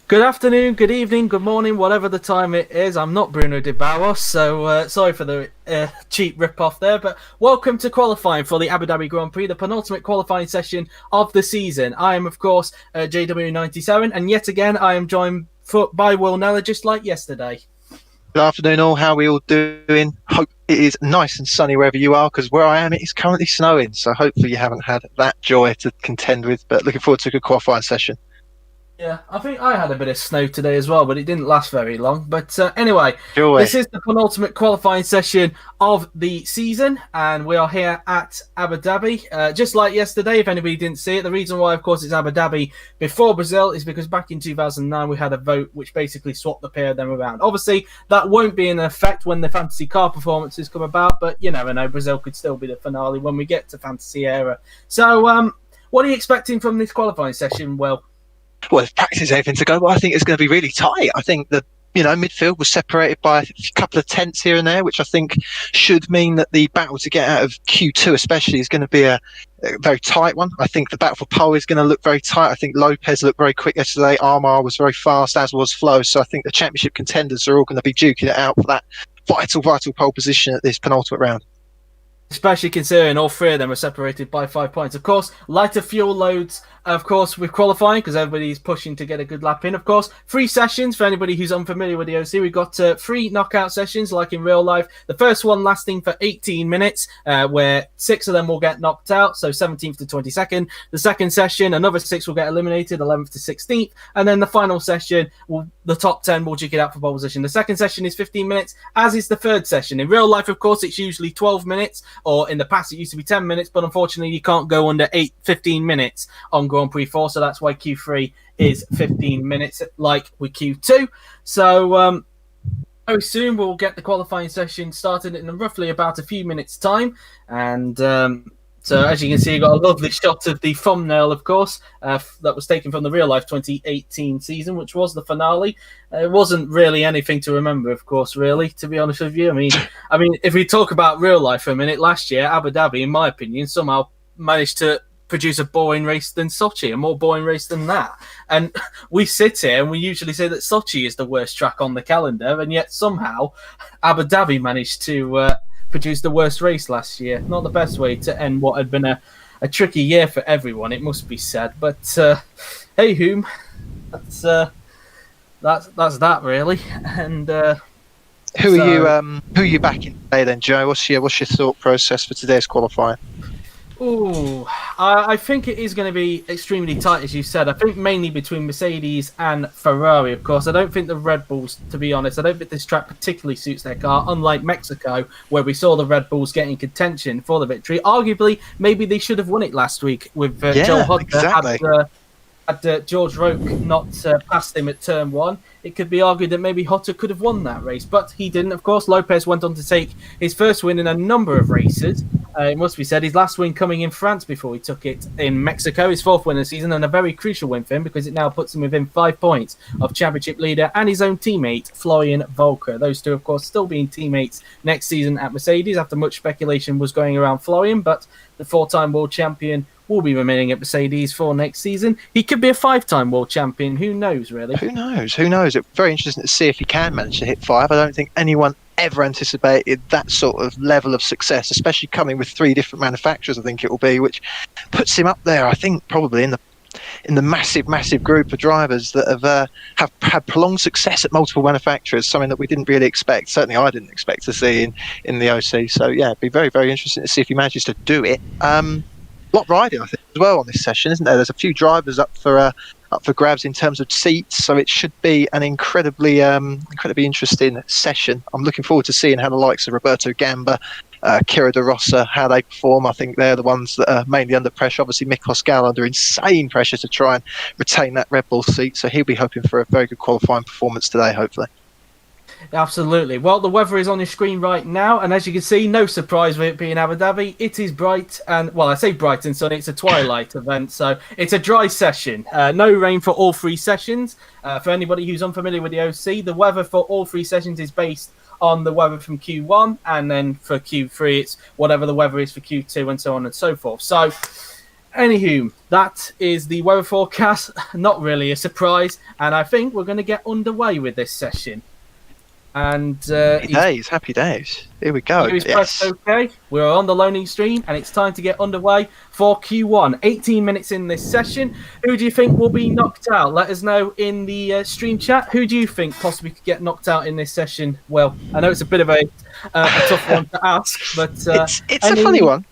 Good afternoon, good evening, good morning, whatever the time it is. I'm not Bruno de Barros, so sorry for the cheap rip-off there. But welcome to qualifying for the Abu Dhabi Grand Prix, the penultimate qualifying session of the season. I am, of course, JW97, and yet again, I am joined by Will Neller, just like yesterday. Good afternoon, all. How are we all doing? Hope it is nice and sunny wherever you are, because where I am, it is currently snowing. So hopefully you haven't had that joy to contend with. But looking forward to a good qualifying session. Yeah, I think I had a bit of snow today as well, but it didn't last very long. But anyway, Joy. this is the penultimate qualifying session of the season, and we are here at Abu Dhabi. Just like yesterday, if anybody didn't see it, the reason why, of course, it's Abu Dhabi before Brazil is because back in 2009, we had a vote which basically swapped the pair of them around. Obviously, that won't be in effect when the fantasy car performances come about, but you never know. Brazil could still be the finale when we get to fantasy era. So, what are you expecting from this qualifying session, Will? Well, if practice anything to go, but I think it's going to be really tight. I think the midfield was separated by a couple of tenths here and there, which I think should mean that the battle to get out of Q2 especially is going to be a very tight one. I think the battle for pole is going to look very tight. I think Lopez looked very quick yesterday. Armar was very fast, as was Flo. So I think the championship contenders are all going to be duking it out for that vital pole position at this penultimate round. Especially considering all three of them are separated by 5 points. Of course, lighter fuel loads, of course, with qualifying, because everybody's pushing to get a good lap in. Of course, 3 sessions, for anybody who's unfamiliar with the OC. We've got 3 knockout sessions, like in real life. The first one lasting for 18 minutes, where 6 of them will get knocked out, so 17th to 22nd. The second session, another 6 will get eliminated, 11th to 16th. And then the final session, the top 10 will duke it out for pole position. The second session is 15 minutes, as is the third session. In real life, of course, it's usually 12 minutes, or in the past it used to be 10 minutes, but unfortunately you can't go under 15 minutes on Grand Prix 4, so that's why Q3 is 15 minutes like with Q2. So very soon we'll get the qualifying session started in roughly about a few minutes time, and so as you can see, you got a lovely shot of the thumbnail, of course, that was taken from the real life 2018 season, which was the finale. It wasn't really anything to remember, of course, really, to be honest with you. I mean, if we talk about real life for a minute, last year, Abu Dhabi, in my opinion, somehow managed to produce a boring race than Sochi, a more boring race than that. And we sit here and we usually say that Sochi is the worst track on the calendar, and yet somehow Abu Dhabi managed to produced the worst race last year. Not the best way to end what had been a tricky year for everyone, it must be said. But hey, whom? That's that really. And who are you backing today then, Joe? What's your thought process for today's qualifying? Oh, I think it is going to be extremely tight, as you said. I think mainly between Mercedes and Ferrari, of course. I don't think the Red Bulls, to be honest, I don't think this track particularly suits their car, unlike Mexico, where we saw the Red Bulls getting contention for the victory. Arguably, maybe they should have won it last week with Joe Hodder. Exactly. Had George Roque not passed him at turn 1, it could be argued that maybe Hodder could have won that race, but he didn't. Of course, Lopez went on to take his first win in a number of races. It must be said, his last win coming in France before he took it in Mexico, his 4th win of the season, and a very crucial win for him because it now puts him within 5 points of championship leader and his own teammate, Florian Volker. Those two, of course, still being teammates next season at Mercedes after much speculation was going around Florian, but the 4-time world champion will be remaining at Mercedes for next season. He could be a 5-time world champion. Who knows, really? Who knows? It's very interesting to see if he can manage to hit 5. I don't think anyone ever anticipated that sort of level of success, especially coming with 3 different manufacturers, I think it will be, which puts him up there, I think, probably in the massive group of drivers that have had prolonged success at multiple manufacturers, something that we didn't really expect. Certainly I didn't expect to see in the OC. So yeah, it'd be very, very interesting to see if he manages to do it. A lot riding, I think, as well on this session, isn't there? There's a few drivers up for grabs in terms of seats, so it should be an incredibly interesting session. I'm looking forward to seeing how the likes of Roberto Gamba, Kira De Rosa, how they perform. I think they're the ones that are mainly under pressure. Obviously, Miklos Gal under insane pressure to try and retain that Red Bull seat, so he'll be hoping for a very good qualifying performance today, hopefully. Absolutely. Well, the weather is on your screen right now, and as you can see, no surprise with it being Abu Dhabi. It is bright, and well, I say bright and sunny. It's a twilight event, so it's a dry session. No rain for all 3 sessions. For anybody who's unfamiliar with the OC, the weather for all 3 sessions is based on the weather from Q1, and then for Q3, it's whatever the weather is for Q2, and so on and so forth. So Anywho, that is the weather forecast. Not really a surprise, and I think we're going to get underway with this session. And Happy days. Here we go. Pressed okay. We're on the loaning stream, and it's time to get underway for Q1. 18 minutes in this session. Who do you think will be knocked out? Let us know in the stream chat. Who do you think possibly could get knocked out in this session? Well, I know it's a bit of a tough one to ask, but it's a funny one.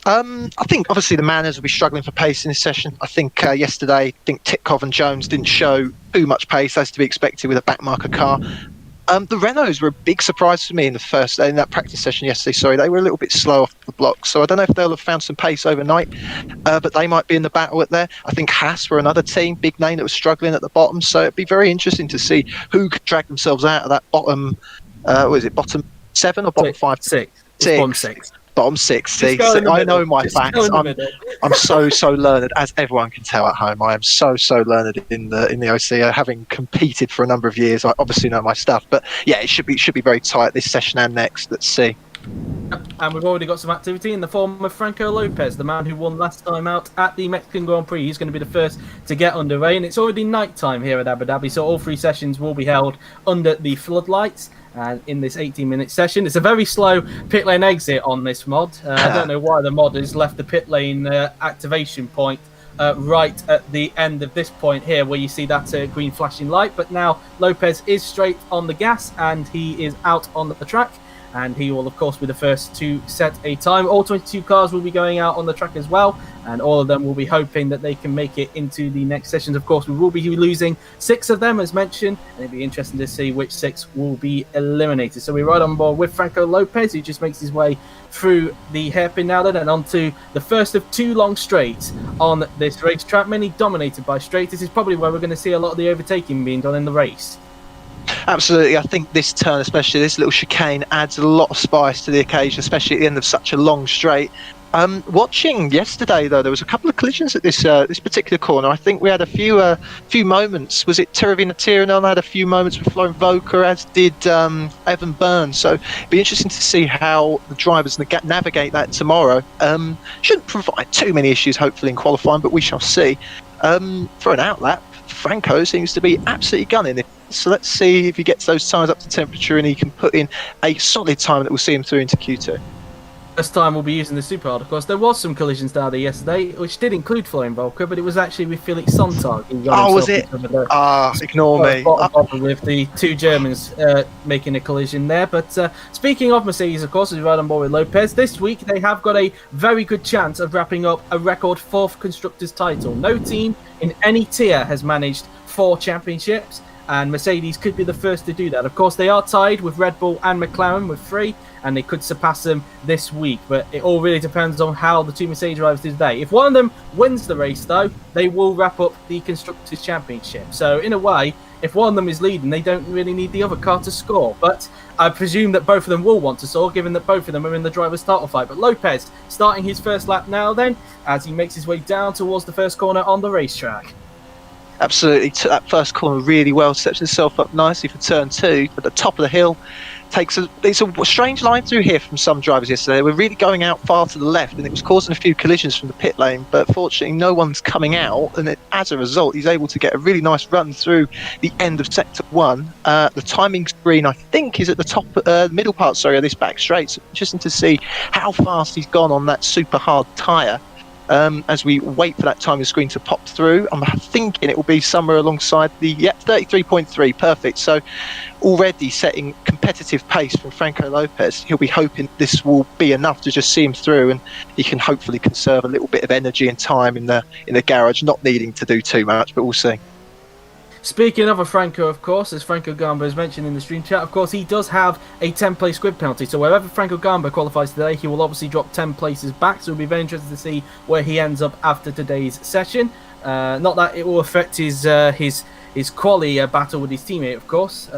I think obviously the Manners will be struggling for pace in this session. I think yesterday, Titkov and Jones didn't show too much pace as to be expected with a backmarker car. The Renaults were a big surprise for me in that practice session yesterday. Sorry, they were a little bit slow off the block, so I don't know if they'll have found some pace overnight, but they might be in the battle at there. I think Haas were another team, big name, that was struggling at the bottom, so it'd be very interesting to see who could drag themselves out of that bottom. Bottom 7 or bottom 5? 6. Bottom 6. Bottom 6. See, I know my facts. I'm so learned, as everyone can tell at home. I am so learned in the OC. Having competed for a number of years, I obviously know my stuff. But yeah, it should be very tight this session and next. Let's see. And we've already got some activity in the form of Franco Lopez, the man who won last time out at the Mexican Grand Prix. He's going to be the first to get underway, and it's already night time here at Abu Dhabi, so all 3 sessions will be held under the floodlights. And in this 18-minute session, it's a very slow pit lane exit on this mod. I don't know why the mod has left the pit lane activation point right at the end of this point here, where you see that green flashing light. But now Lopez is straight on the gas, and he is out on the track. And he will, of course, be the first to set a time. All 22 cars will be going out on the track as well, and all of them will be hoping that they can make it into the next sessions. Of course, we will be losing 6 of them, as mentioned, and it'll be interesting to see which 6 will be eliminated. So we're right on board with Franco Lopez, who just makes his way through the hairpin now then, and onto the first of 2 long straights on this racetrack, mainly dominated by straights. This is probably where we're going to see a lot of the overtaking being done in the race. Absolutely. I think this turn, especially this little chicane, adds a lot of spice to the occasion, especially at the end of such a long straight. Watching yesterday, though, there was a couple of collisions at this particular corner. I think we had a few moments. Was it Teravina Tiranon had a few moments with Florian Voker, as did Evan Burns. So it'd be interesting to see how the drivers navigate that tomorrow. Shouldn't provide too many issues, hopefully, in qualifying, but we shall see. For an outlap, Franco seems to be absolutely gunning it. So let's see if he gets those tyres up to temperature and he can put in a solid time that will see him through into Q2. First time we'll be using the super hard, of course. There was some collisions down there yesterday, which did include Florian Volker, but it was actually with Felix Sontag. Oh, was it? Ignore me. With the 2 Germans making a collision there. But speaking of Mercedes, of course, as we're right on board with Lopez, this week they have got a very good chance of wrapping up a record 4th Constructors title. No team in any tier has managed 4 championships, and Mercedes could be the first to do that. Of course, they are tied with Red Bull and McLaren with 3, and they could surpass them this week. But it all really depends on how the 2 Mercedes drivers do today. If one of them wins the race, though, they will wrap up the Constructors' Championship. So, in a way, if one of them is leading, they don't really need the other car to score. But I presume that both of them will want to score, given that both of them are in the driver's title fight. But Lopez starting his first lap now then, as he makes his way down towards the first corner on the racetrack. Absolutely, took that first corner really well, steps himself up nicely for turn 2 at the top of the hill. It's a strange line through here from some drivers yesterday. They were really going out far to the left, and it was causing a few collisions from the pit lane, but fortunately no one's coming out, and as a result he's able to get a really nice run through the end of sector 1. The timing screen, I think, is at the top middle part of this back straight, so interesting to see how fast he's gone on that super hard tyre. As we wait for that timing screen to pop through, I'm thinking it will be somewhere alongside the 33.3, perfect. So already setting competitive pace from Franco Lopez. He'll be hoping this will be enough to just see him through, and he can hopefully conserve a little bit of energy and time in the garage, not needing to do too much, but we'll see. Speaking of a Franco, of course, as Franco Gamba has mentioned in the stream chat, of course, he does have a 10-place grid penalty. So wherever Franco Gamba qualifies today, he will obviously drop 10 places back. So it'll be very interesting to see where he ends up after today's session. Not that it will affect his quali battle with his teammate, of course.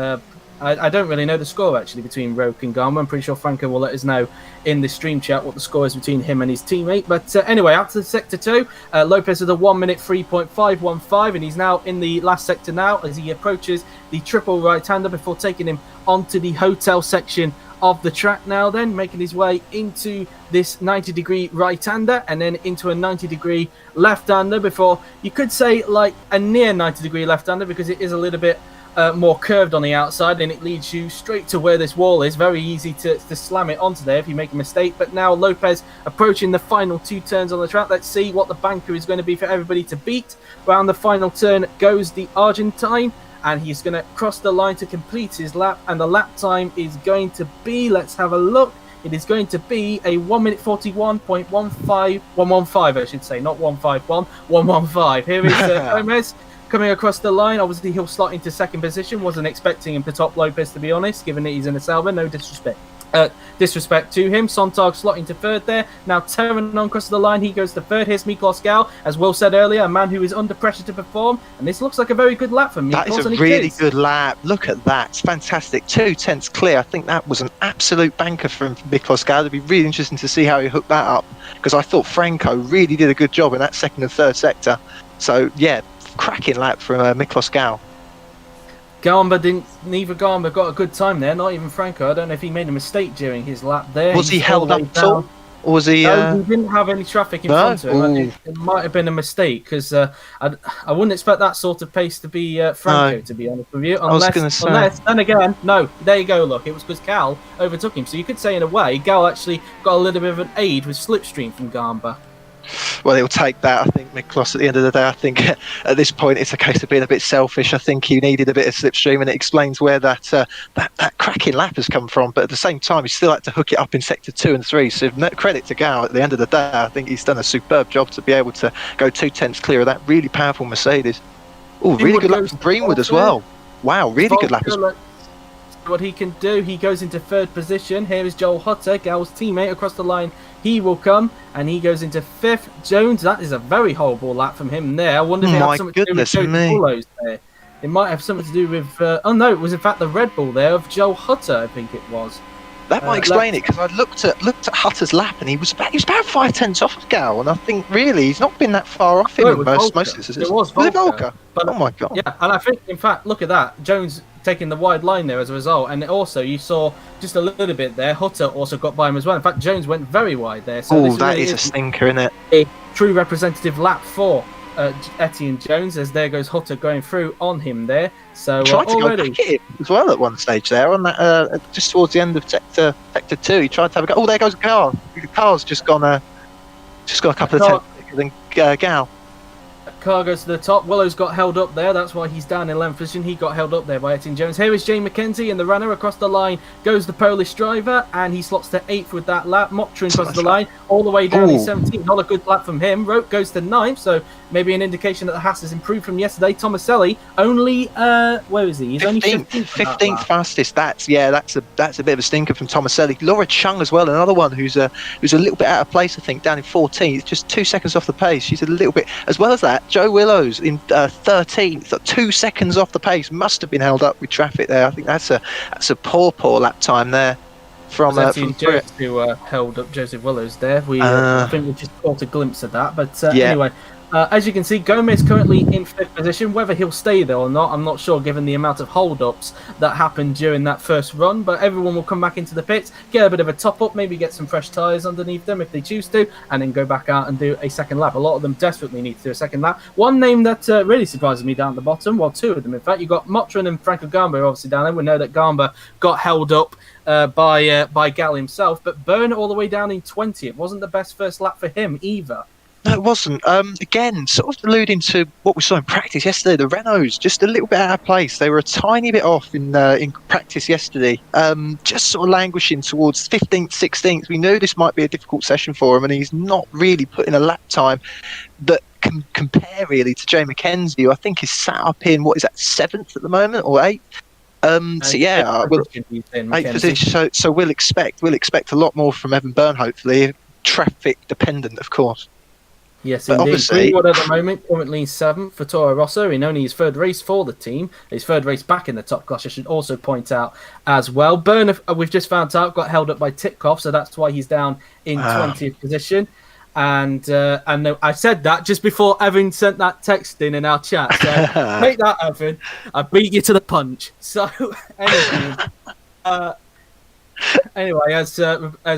I don't really know the score, actually, between Roke and Gamba. I'm pretty sure Franco will let us know in the stream chat what the score is between him and his teammate. But anyway, out to Sector 2, Lopez with a 1 minute 3.515, and he's now in the last sector now as he approaches the triple right-hander before taking him onto the hotel section of the track now, then making his way into this 90-degree right-hander and then into a 90-degree left-hander before you could say like a near 90-degree left-hander, because it is a little bit more curved on the outside and it leads you straight to where this wall is. Very easy to slam it onto there if you make a mistake. But now Lopez approaching the final 2 turns on the track. Let's see what the banker is going to be for everybody to beat. Round the final turn goes the Argentine, and he's going to cross the line to complete his lap, and the lap time is going to be, let's have a look, it is going to be a 1 minute 41.115, I should say, not 151, 115. Here is Gomez coming across the line. Obviously, he'll slot into second position. Wasn't expecting him to top Lopez, to be honest, given that he's in a Sauber. No disrespect to him. Sontag slotting to third there. Now Terranon crosses the line. He goes to third. Here's Miklos Gal, as Will said earlier, a man who is under pressure to perform. And this looks like a very good lap for Miklos. That is a really good lap. Look at that. It's fantastic. 2 tenths clear. I think that was an absolute banker from Miklos Gal. It'd be really interesting to see how he hooked that up, because I thought Franco really did a good job in that second and third sector. So, yeah, cracking lap from Miklos Gal. Neither Garma got a good time there, not even Franco. I don't know if he made a mistake during his lap there. Was he held up at all? Or was he... No, he didn't have any traffic in front of him. It might have been a mistake, because I wouldn't expect that sort of pace to be Franco, to be honest with you. Unless, then again, no, there you go, look, it was because Gal overtook him. So you could say, in a way, Gal actually got a little bit of an aid with slipstream from Garma. Well, he'll take that. I think Miklos, at the end of the day, I think at this point it's a case of being a bit selfish. I think he needed a bit of slipstream, and it explains where that cracking lap has come from. But at the same time, he still had to hook it up in sector 2 and 3. So credit to Gal. At the end of the day, I think he's done a superb job to be able to go 2 tenths clear of that really powerful Mercedes. Oh, really good lap from Greenwood as well. Wow, really good lap as well. What he can do, he goes into third position. Here is Joel Hutter, Gal's teammate, across the line. He will come, and he goes into 5th. Jones, that is a very horrible lap from him there. I wonder if it had something to do with Joe Paulo's there. It might have something to do with... oh no, it was in fact the Red Bull there of Joel Hutter, I think it was. That might explain it, because I looked at Hutter's lap, and he was about 5 tenths off of Gal, and I think really he's not been that far off him in most of this. It was Volker. Oh my god! Yeah, and I think in fact, look at that, Jones taking the wide line there as a result, and also you saw just a little bit there. Hutter also got by him as well. In fact, Jones went very wide there. So that is a stinker, isn't it? A true representative lap for Etienne Jones, as there goes Hutter going through on him there. So tried to go back at him as well at one stage there on that just towards the end of sector 2. He tried to have a go. Oh, there goes Gal. The car's just gone a couple of tenths quicker than Gal. Car goes to the top. Willow's got held up there. That's why he's down in 11th position. He got held up there by Etienne Jones. Here is Jay McKenzie, and the runner across the line goes the Polish driver, and he slots to 8th with that lap. Motrin crosses the line all the way down in 17th. Not a good lap from him. Rope goes to 9th, so maybe an indication that the Haas has improved from yesterday. Tomaselli only where is he? He's 15th fastest. That's a bit of a stinker from Tomaselli. Laura Chung as well, another one who's a little bit out of place, I think, down in 14th, just 2 seconds off the pace. She's a little bit, as well as that. Joe Willows in 13th, 2 seconds off the pace. Must have been held up with traffic there. I think that's a poor lap time there from Jones, who held up Joseph Willows there. I think we just caught a glimpse of that. But anyway, as you can see, Gomez currently in 5th position. Whether he'll stay there or not, I'm not sure, given the amount of hold-ups that happened during that first run. But everyone will come back into the pits, get a bit of a top-up, maybe get some fresh tyres underneath them if they choose to, and then go back out and do a second lap. A lot of them desperately need to do a second lap. One name that really surprises me down at the bottom, well, 2 of them, in fact. You've got Motrin and Franco Gamba obviously down there. We know that Gamba got held up by Gal himself, but Byrne all the way down in 20. It wasn't the best first lap for him either. No, it wasn't. Again, sort of alluding to what we saw in practice yesterday, the Renaults just a little bit out of place. They were a tiny bit off in practice yesterday, just sort of languishing towards 15th, 16th. We knew this might be a difficult session for him, and he's not really put in a lap time that can compare really to Jay McKenzie, who I think is sat up in, 7th at the moment, or 8th. Eighth position. So we'll expect a lot more from Evan Byrne, hopefully. Traffic dependent, of course. Yes, but indeed. Greenwood at the moment currently 7th for Toro Rosso in only his 3rd race for the team. His 3rd race back in the top class, I should also point out as well. Byrne, we've just found out, got held up by Titkoff, so that's why he's down in 20th position. And I said that just before Evan sent that text in our chat. So take that, Evan. I beat you to the punch. So anyway, Anyway, as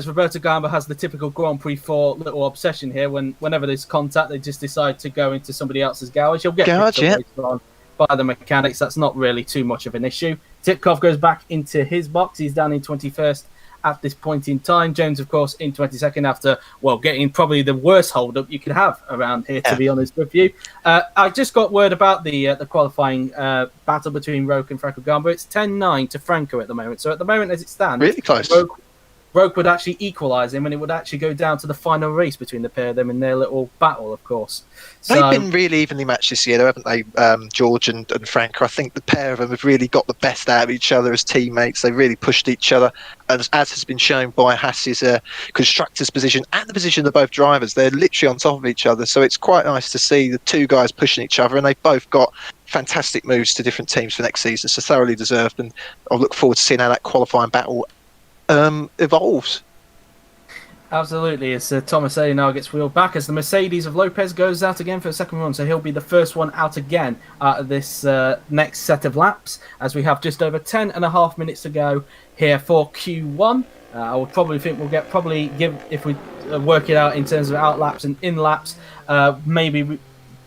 Roberto Gamba has the typical Grand Prix 4 little obsession here, whenever there's contact, they just decide to go into somebody else's garage. He'll get picked up later on by the mechanics. That's not really too much of an issue. Titkoff goes back into his box. He's down in 21st at this point in time. Jones, of course, in 22nd after, getting probably the worst hold-up you could have around here, to be honest with you. I just got word about the qualifying battle between Roque and Franco Gamba. It's 10-9 to Franco at the moment. So at the moment, as it stands, really close. Roque would actually equalise him, and it would actually go down to the final race between the pair of them in their little battle, of course. They've been really evenly matched this year, though, haven't they, George and Franco? I think the pair of them have really got the best out of each other as teammates. They really pushed each other, as has been shown by Haas's constructor's position and the position of both drivers. They're literally on top of each other, so it's quite nice to see the two guys pushing each other, and they've both got fantastic moves to different teams for next season, so thoroughly deserved, and I look forward to seeing how that qualifying battle evolves. Absolutely, as Tomaselli now gets wheeled back as the Mercedes of Lopez goes out again for a second run, so he'll be the first one out again out of this next set of laps, as we have just over 10.5 minutes to go here for Q1. I would probably think we'll if we work it out in terms of out laps and in laps, maybe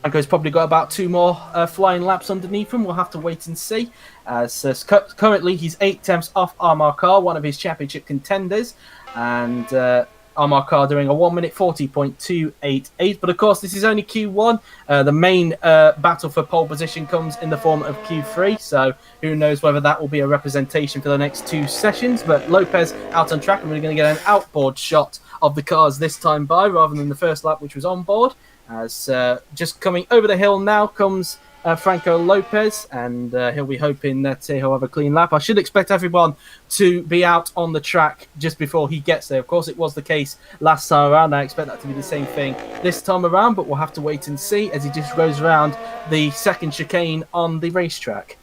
Franco's probably got about 2 more flying laps underneath him. We'll have to wait and see. Currently, he's 8 tenths off Amar Khan, one of his championship contenders, and Amar Khan doing a 1 minute 40.288. But of course, this is only Q1. The main battle for pole position comes in the form of Q3. So who knows whether that will be a representation for the next 2 sessions. But Lopez out on track, and we're going to get an outboard shot of the cars this time by, rather than the first lap, which was on board. As just coming over the hill now comes Franco Lopez, and he'll be hoping that he'll have a clean lap. I should expect everyone to be out on the track just before he gets there. Of course, it was the case last time around. I expect that to be the same thing this time around, but we'll have to wait and see as he just goes around the second chicane on the racetrack.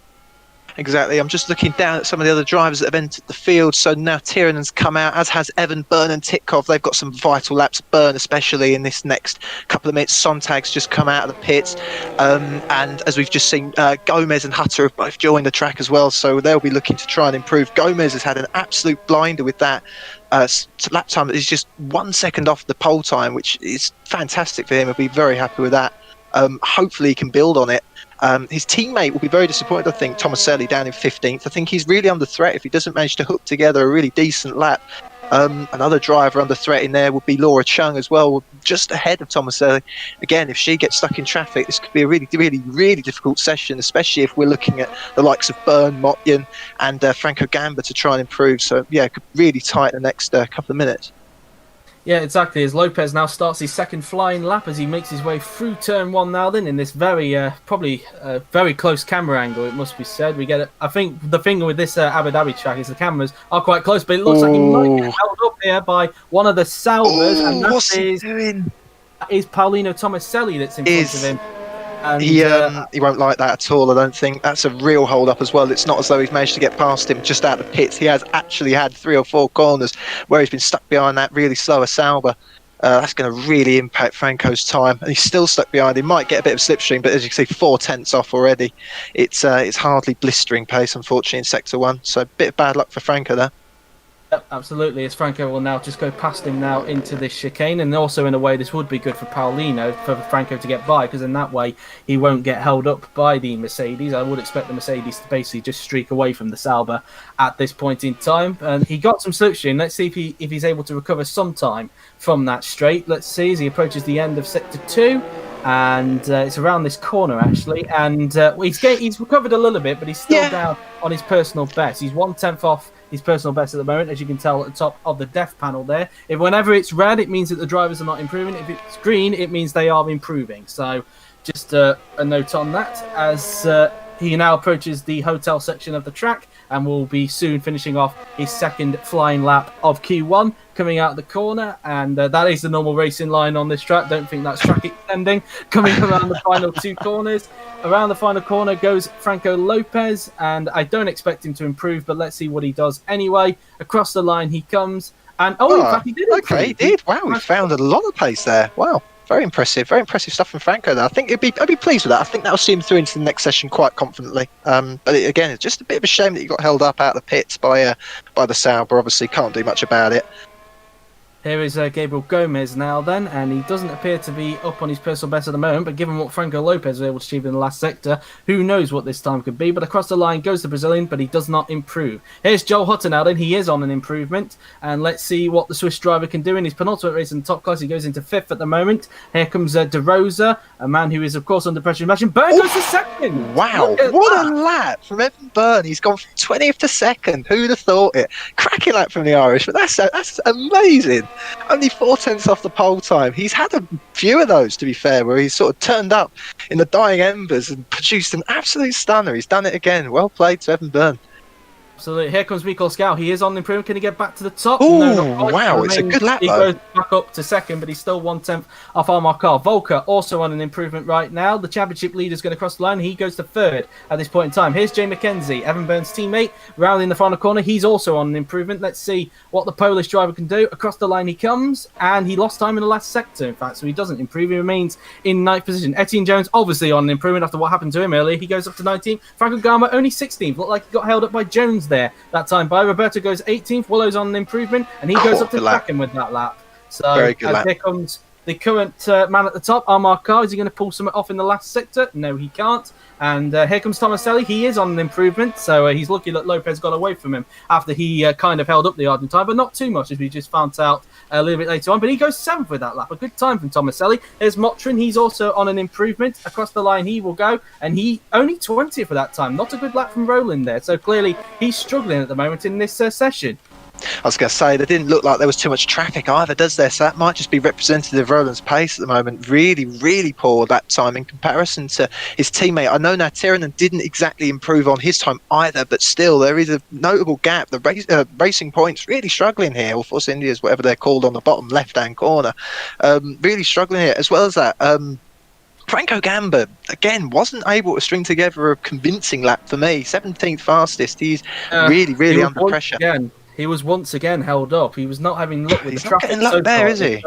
Exactly. I'm just looking down at some of the other drivers that have entered the field. So now Tiranen's come out, as has Evan, Byrne and Titkoff. They've got some vital laps. Byrne, especially in this next couple of minutes. Sontag's just come out of the pits. And as we've just seen, Gomez and Hutter have both joined the track as well. So they'll be looking to try and improve. Gomez has had an absolute blinder with that. Lap time is just 1 second off the pole time, which is fantastic for him. He'll be very happy with that. Hopefully he can build on it. His teammate will be very disappointed, I think, Tomaselli down in 15th. I think he's really under threat if he doesn't manage to hook together a really decent lap. Another driver under threat in there would be Laura Chung as well, just ahead of Tomaselli. Again, if she gets stuck in traffic, this could be a really, really, really difficult session, especially if we're looking at the likes of Byrne, Motyan and Franco Gamba to try and improve. So, yeah, it could really tight the next couple of minutes. Yeah, exactly. As Lopez now starts his second flying lap as he makes his way through turn 1 now then in this very, probably very close camera angle, it must be said. We get it. I think the thing with this Abu Dhabi track is the cameras are quite close, but it looks like he might get held up here by one of the Salvers, and what's he doing? That is Paulino Tomaselli that's in front of him. And, he won't like that at all, I don't think. That's a real hold-up as well. It's not as though he's managed to get past him just out of the pits. He has actually had 3 or 4 corners where he's been stuck behind that really slower Sauber. That's going to really impact Franco's time. And he's still stuck behind him. Might get a bit of slipstream, but as you can see, 4 tenths off already. It's hardly blistering pace, unfortunately, in Sector 1. So a bit of bad luck for Franco there. Yep, absolutely, as Franco will now just go past him now into this chicane, and also in a way this would be good for Paulino, for Franco to get by, because in that way he won't get held up by the Mercedes. I would expect the Mercedes to basically just streak away from the Sauber at this point in time. And he got some slipstream. Let's see if he's able to recover some time from that straight. Let's see as he approaches the end of Sector 2. And it's around this corner actually, and he's recovered a little bit, but he's still down on his personal best. He's 1 tenth off his personal best at the moment, as you can tell at the top of the def panel there. Whenever it's red, it means that the drivers are not improving. If it's green, it means they are improving. So just a note on that as he now approaches the hotel section of the track and will be soon finishing off his second flying lap of Q1, coming out the corner. And that is the normal racing line on this track. Don't think that's track extending. Coming around the final 2 corners. Around the final corner goes Franco Lopez, and I don't expect him to improve, but let's see what he does anyway. Across the line he comes, and in fact he did improve. Okay, he did. Wow, we found a lot of pace there. Wow, Very impressive stuff from Franco there. I think I'd be pleased with that. I think that'll see him through into the next session quite confidently. Again, it's just a bit of a shame that he got held up out of the pits by the Sauber. Obviously, can't do much about it. Here is Gabriel Gomez now then, and he doesn't appear to be up on his personal best at the moment, but given what Franco Lopez was able to achieve in the last sector, who knows what this time could be. But across the line goes the Brazilian, but he does not improve. Here's Joel Hutter now then, he is on an improvement, and let's see what the Swiss driver can do in his penultimate race in the top class. He goes into 5th at the moment. Here comes De Rosa, a man who is of course under pressure. Imagine Byrne goes to 2nd! Wow, what a lap from Evan Byrne. He's gone from 20th to 2nd. Who'd have thought it? Cracking lap from the Irish, but that's amazing. Only 4/10 off the pole time. He's had a few of those, to be fair, where he's sort of turned up in the dying embers and produced an absolute stunner. He's done it again. Well played to Evan Byrne. Absolutely. Here comes Mikkel Scow. He is on the improvement. Can he get back to the top? Oh, no, wow. It's a good lap, He though. goes back up to 2nd, but he's still 1/10 off Armar Carr. Volker also on an improvement right now. The championship leader is going to cross the line. He goes to 3rd at this point in time. Here's Jay McKenzie, Evan Byrne's teammate, rounding the final corner. He's also on an improvement. Let's see what the Polish driver can do. Across the line he comes, and he lost time in the last sector, in fact, so he doesn't improve. He remains in 9th position. Etienne Jones, obviously on an improvement after what happened to him earlier. He goes up to 19th. Franco Gama, only 16th. Looked like he got held up by Jones there that time. By Roberto goes 18th. Willow's on an improvement, and he goes up to 2nd with that lap. So Very good lap. Here comes the current man at the top, Armar Carr. Is he going to pull something off in the last sector? No, he can't. And here comes Tomaselli. He is on an improvement, so he's lucky that Lopez got away from him after he kind of held up the Argentine, but not too much, as we just found out a little bit later on. But he goes 7th with that lap. A good time from Tomaselli. There's Motrin. He's also on an improvement. Across the line he will go, and he only 20th for that time. Not a good lap from Roland there, so clearly he's struggling at the moment in this session. I was going to say, there didn't look like there was too much traffic either, does there? So that might just be representative of Roland's pace at the moment. Really, really poor that time in comparison to his teammate. I know now Tiranen didn't exactly improve on his time either, but still, there is a notable gap. The racing points really struggling here, or Force Indias, whatever they're called, on the bottom left-hand corner. Really struggling here, as well as that. Franco Gamba, again, wasn't able to string together a convincing lap for me. 17th fastest. He's really under pressure. He was once again held up. He was not having luck with the traffic. He's not getting luck there, is he?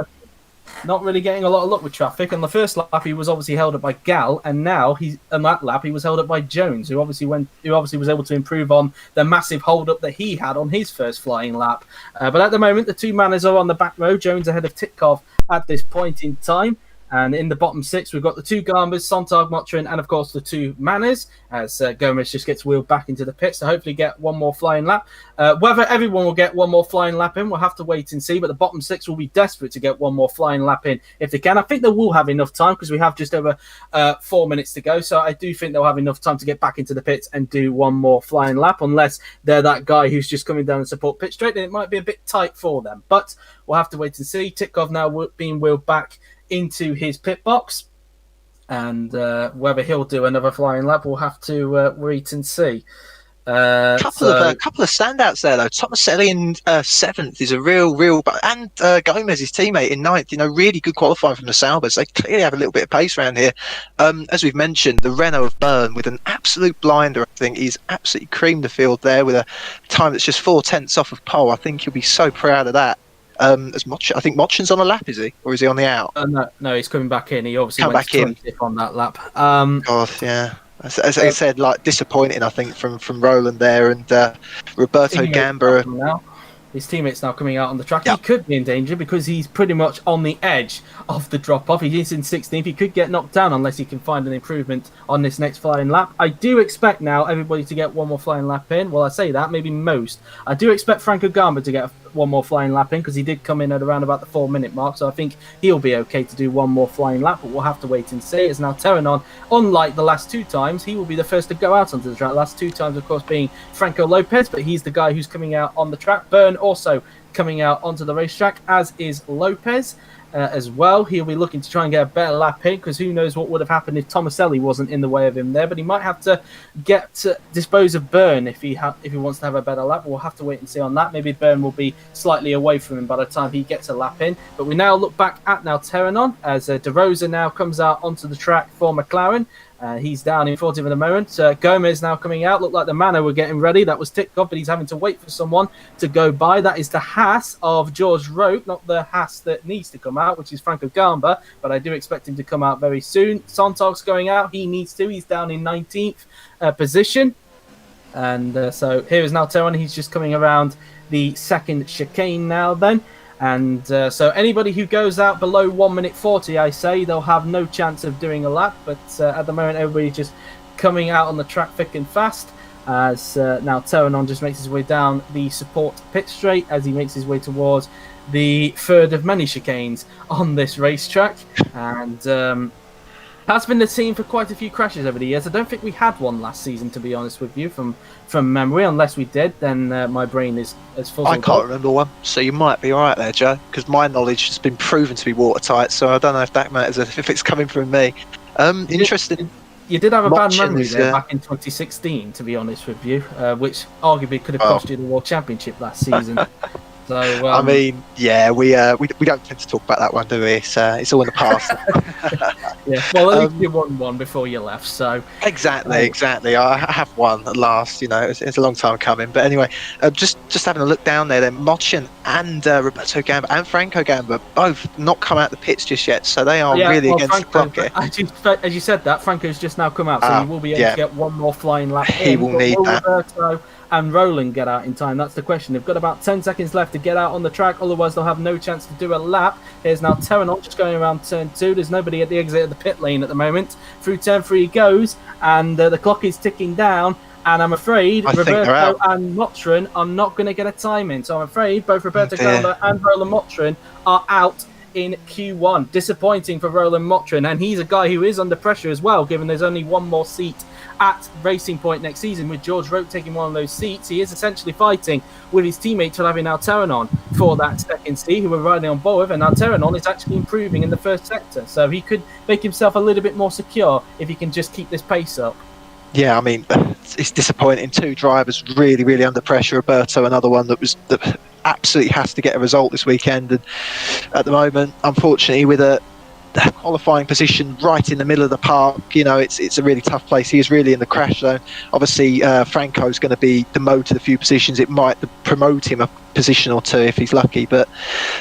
Not really getting a lot of luck with traffic. On the first lap, he was obviously held up by Gal, and now on that lap he was held up by Jones, who obviously was able to improve on the massive hold up that he had on his first flying lap. But at the moment, the two manners are on the back row. Jones ahead of Titkov at this point in time. And in the bottom 6, we've got the two Gambas, Sontag, Motrin, and of course the two Manners, as Gomez just gets wheeled back into the pit to hopefully get one more flying lap. Whether everyone will get one more flying lap in, we'll have to wait and see, but the bottom 6 will be desperate to get one more flying lap in if they can. I think they will have enough time because we have just over 4 minutes to go, so I do think they'll have enough time to get back into the pits and do one more flying lap, unless they're that guy who's just coming down and support pit straight, then it might be a bit tight for them. But we'll have to wait and see. Titkov now being wheeled back into his pit box, and whether he'll do another flying lap, we'll have to wait and see. Couple of standouts there though. Tomaselli in 7th is a real, and Gomez, his teammate, in 9th. You know, really good qualifying from the Saubers. They clearly have a little bit of pace around here. As we've mentioned, the Renault of Byrne with an absolute blinder. I think he's absolutely creamed the field there with a time that's just 4/10 off of pole. I think he'll be so proud of that. I think Motchin's on a lap, is he, or is he on the out? No, he's coming back in. He obviously went 20th on that lap. God, yeah. As I said, like, disappointing, I think, from Roland there, and Roberto Gamba. His teammate's now coming out on the track. Yep. He could be in danger because he's pretty much on the edge of the drop-off. He is in 16th. He could get knocked down unless he can find an improvement on this next flying lap. I do expect now everybody to get one more flying lap in. Well, I say that, maybe most. I do expect Franco Gamba to get one more flying lap in because he did come in at around about the 4-minute mark, so I think he'll be okay to do one more flying lap, but we'll have to wait and see. It's now Teranon. Unlike the last 2 times, he will be the first to go out onto the track. The last 2 times, of course, being Franco Lopez, but he's the guy who's coming out on the track. Byrne also coming out onto the racetrack, as is Lopez. As well, he'll be looking to try and get a better lap in, because who knows what would have happened if Tomaselli wasn't in the way of him there. But he might have to dispose of Byrne if he wants to have a better lap. We'll have to wait and see on that. Maybe Byrne will be slightly away from him by the time he gets a lap in. But we now look back at Teranon as De Rosa now comes out onto the track for McLaren. He's down in 40th at the moment. Gomez now coming out. Looked like the Manor were getting ready. That was ticked off, but he's having to wait for someone to go by. That is the Haas of George Rote, not the Haas that needs to come out, which is Franco Gamba, but I do expect him to come out very soon. Sontag's going out. He needs to. He's down in 19th position. And so here is now Teron. He's just coming around the second chicane now then. And so anybody who goes out below 1 minute 40, I say, they'll have no chance of doing a lap. But at the moment, everybody's just coming out on the track thick and fast. As now Terenon just makes his way down the support pit straight as he makes his way towards the third of many chicanes on this racetrack. And has been the scene for quite a few crashes over the years. I don't think we had one last season, to be honest with you, from memory. Unless we did, then my brain is as full. I can't remember one, so you might be right there, Joe, because my knowledge has been proven to be watertight, so I don't know if that matters, if it's coming from me. Interesting. You did have a bad memory there back in 2016, to be honest with you, which arguably could have cost you the World Championship last season. So I mean, yeah, we don't tend to talk about that one, do we? It's all in the past. Yeah, well, at least you won one before you left, so exactly. I have won at last. You know, it's a long time coming. But anyway, just having a look down there, then Mochin and Roberto Gamba and Franco Gamba both not come out the pits just yet, so they are really against the clock here. As you said that, Franco's just now come out, so he will be able to get one more flying lap. He will need that. Roberto and Roland get out in time? That's the question. They've got about 10 seconds left to get out on the track, otherwise they'll have no chance to do a lap. Here's now Terenot just going around turn 2. There's nobody at the exit of the pit lane at the moment. Through turn 3 he goes, and the clock is ticking down, and I'm afraid Roberto and Motrin are not going to get a time in. So I'm afraid both Roberto Gamba and Roland Motrin are out in Q1. Disappointing for Roland Motrin, and he's a guy who is under pressure as well, given there's only one more seat at Racing Point next season, with George Rote taking one of those seats. He is essentially fighting with his teammate Flavio Alternon for that second seat, who we're riding on board with, and Alternon is actually improving in the first sector, so he could make himself a little bit more secure if he can just keep this pace up. Yeah, I mean, it's disappointing. Two drivers really under pressure. Roberto, another one that absolutely has to get a result this weekend, and at the moment, unfortunately, with a qualifying position right in the middle of the park, you know, it's a really tough place. He is really in the crash zone. Obviously, Franco's going to be demoted a few positions. It might promote him a position or two if he's lucky, but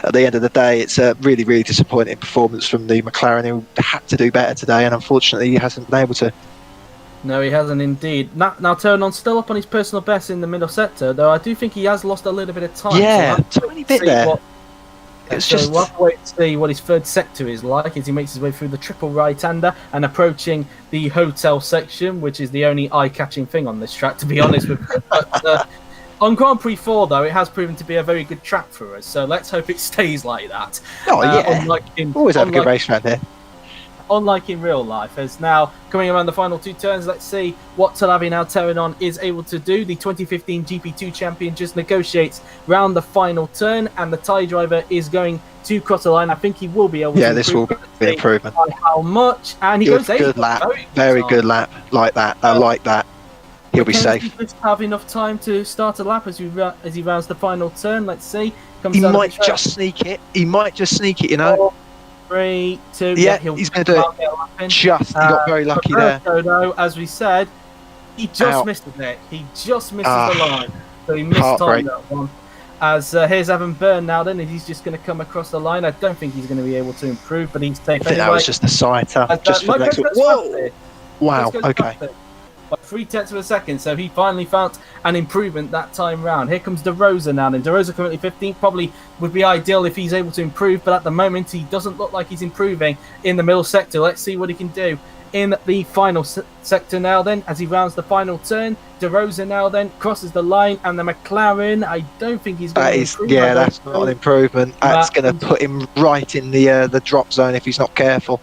at the end of the day, it's a really disappointing performance from the McLaren, who had to do better today, and unfortunately, he hasn't been able to. No, he hasn't indeed. Now Turnon's still up on his personal best in the middle sector, though I do think he has lost a little bit of time. Yeah, so tiny bit there. It's so we'll have to wait to see what his third sector is like as he makes his way through the triple right-hander and approaching the hotel section, which is the only eye-catching thing on this track, to be honest with you. But on Grand Prix 4, though, it has proven to be a very good track for us, so let's hope it stays like that. Oh, yeah. Always have a good race around here. Unlike in real life. As now coming around the final two turns, let's see what Flavio Alternon is able to do. The 2015 GP2 champion just negotiates round the final turn, and the tie driver is going to cross the line. I think he will be able to. Yeah, this will be an improvement. By how much? And he goes good lap, very good lap, like that. I like that. He'll be safe. He just have enough time to start a lap as he rounds the final turn. Let's see. He might just sneak it. He You know. 3, 2. Yeah, he's going to do it. He got very lucky there. Though, as we said, he just missed it. He just misses the line, so he missed time that one. As here's Evan Byrne now, then he's just going to come across the line. I don't think he's going to be able to improve, but he's safe. I think that was just a sighter. Just for the next one. Whoa! Wow. Okay. By 0.3 of a second, so he finally found an improvement that time round. Here comes De Rosa now, and De Rosa currently 15th. Probably would be ideal if he's able to improve, but at the moment he doesn't look like he's improving in the middle sector. Let's see what he can do in the final sector now then, as he rounds the final turn. De Rosa now then crosses the line, and the McLaren, I don't think he's going to improve. Yeah, that's not an improvement. That's going to put him right in the drop zone if he's not careful.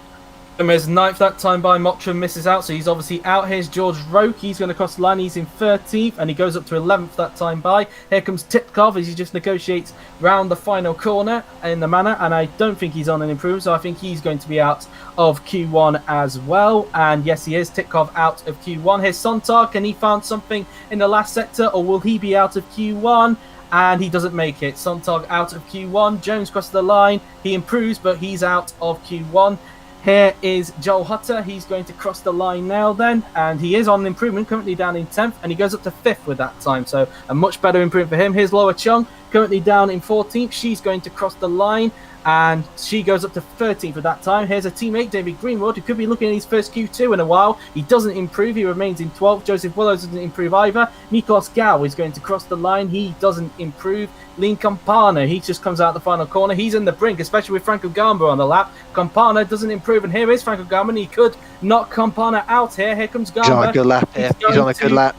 Is 9th that time by Motrin, misses out, so he's obviously out. Here's George Roke, he's going to cross the line, he's in 13th, and he goes up to 11th that time by. Here comes Tipkov as he just negotiates round the final corner in the manner, and I don't think he's on an improvement, so I think he's going to be out of Q1 as well. And yes, he is, Tipkov out of Q1. Here's Sontag, can he find something in the last sector, or will he be out of Q1? And he doesn't make it. Sontag out of Q1. Jones crosses the line, he improves, but he's out of Q1. Here is Joel Hutter. He's going to cross the line now then, and he is on improvement, currently down in 10th, and he goes up to 5th with that time, so a much better improvement for him. Here's Laura Chung, currently down in 14th. She's going to cross the line, and she goes up to 13th at that time. Here's a teammate, David Greenwood, who could be looking at his first Q2 in a while. He doesn't improve. He remains in 12th. Joseph Willows doesn't improve either. Nikos Gao is going to cross the line. He doesn't improve. Lean Campana, he just comes out the final corner. He's in the brink, especially with Franco Gamba on the lap. Campana doesn't improve, and here is Franco Gamba, and he could knock Campana out here. Here comes Gamba. He's on a good lap here. He's on a good lap.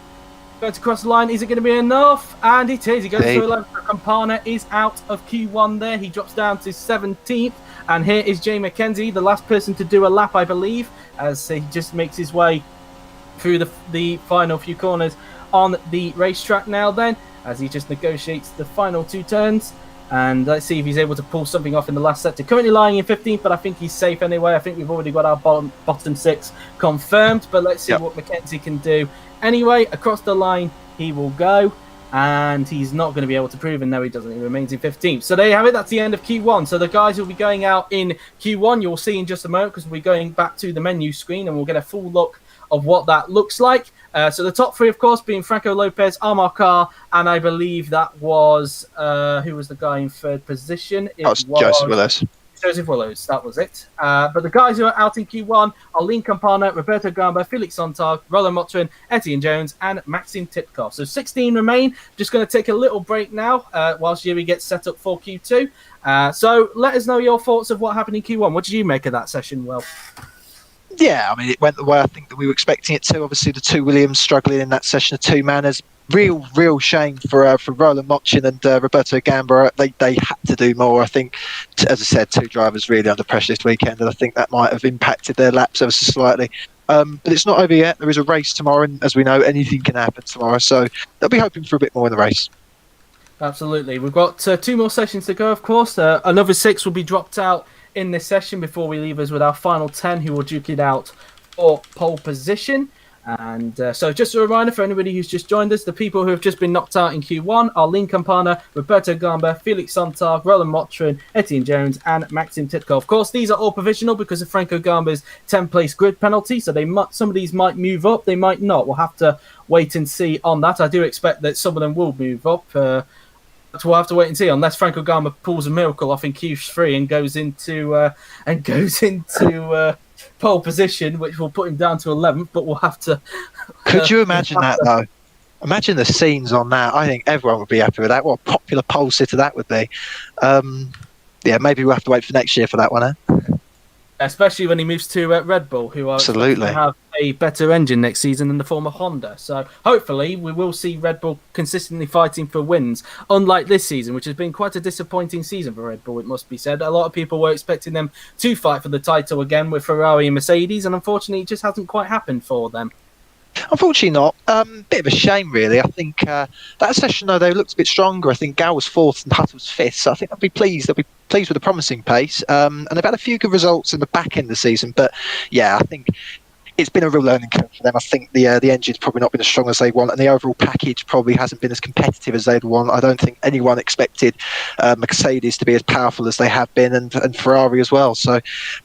Going to cross the line. Is it going to be enough? And it is. He goes through 11th. Campana is out of Q1 there. He drops down to 17th. And here is Jay McKenzie, the last person to do a lap, I believe, as he just makes his way through the final few corners on the racetrack now then, as he just negotiates the final 2 turns. And let's see if he's able to pull something off in the last sector. Currently lying in 15th, but I think he's safe anyway. I think we've already got our bottom 6 confirmed, but let's see what McKenzie can do. Anyway, across the line he will go, and he's not going to be able to prove, and no, he doesn't. He remains in 15th. So there you have it. That's the end of Q1. So the guys will be going out in Q1. You'll see in just a moment, because we'll be going back to the menu screen, and we'll get a full look of what that looks like. So the top 3, of course, being Franco Lopez, Amar Carr, and I believe that was who was the guy in 3rd position? That was Joseph Willows. Joseph Willows, that was it. But the guys who are out in Q1 are Lean Campana, Roberto Gamba, Felix Sontag, Roland Motrin, Etienne Jones, and Maxim Titkov. So 16 remain. Just going to take a little break now whilst Yuri gets set up for Q2. So let us know your thoughts of what happened in Q1. What did you make of that session, Will? Yeah, I mean, it went the way I think that we were expecting it to. Obviously, the 2 Williams struggling in that session of 2 manners. Real shame for Roland Motrin and Roberto Gamba. They had to do more. I think, as I said, 2 drivers really under pressure this weekend, and I think that might have impacted their laps ever so slightly. But it's not over yet. There is a race tomorrow, and as we know, anything can happen tomorrow. So they'll be hoping for a bit more in the race. Absolutely. We've got 2 more sessions to go, of course. Another 6 will be dropped out in this session before we leave us with our final 10 who will duke it out for pole position. And so just a reminder for anybody who's just joined us, the people who have just been knocked out in Q1 are Lean Campana, Roberto Gamba, Felix Sontag, Roland Motrin, Etienne Jones, and Maxim Titkov. Of course, these are all provisional because of Franco Gamba's 10th-place grid penalty, so some of these might move up, they might not. We'll have to wait and see on that. I do expect that some of them will move up. But we'll have to wait and see, unless Franco Gamba pulls a miracle off in Q3 and goes into pole position, which will put him down to 11th. But we'll have to. Could you imagine that though? Imagine the scenes on that. I think everyone would be happy with that. What a popular pole sitter that would be. Yeah, maybe we'll have to wait for next year for that one. Especially when he moves to Red Bull, who are absolutely have a better engine next season than the former Honda. So hopefully we will see Red Bull consistently fighting for wins, unlike this season, which has been quite a disappointing season for Red Bull, it must be said. A lot of people were expecting them to fight for the title again with Ferrari and Mercedes, and unfortunately it just hasn't quite happened for them. Unfortunately not. Bit of a shame, really. I think that session, though, they looked a bit stronger. I think Gal was 4th and Hutt was 5th, so I think they'll be pleased. They'll be pleased with the promising pace. And they've had a few good results in the back end of the season. But, yeah, I think it's been a real learning curve for them. I think the engine's probably not been as strong as they want, and the overall package probably hasn't been as competitive as they'd want. I don't think anyone expected Mercedes to be as powerful as they have been, and Ferrari as well. So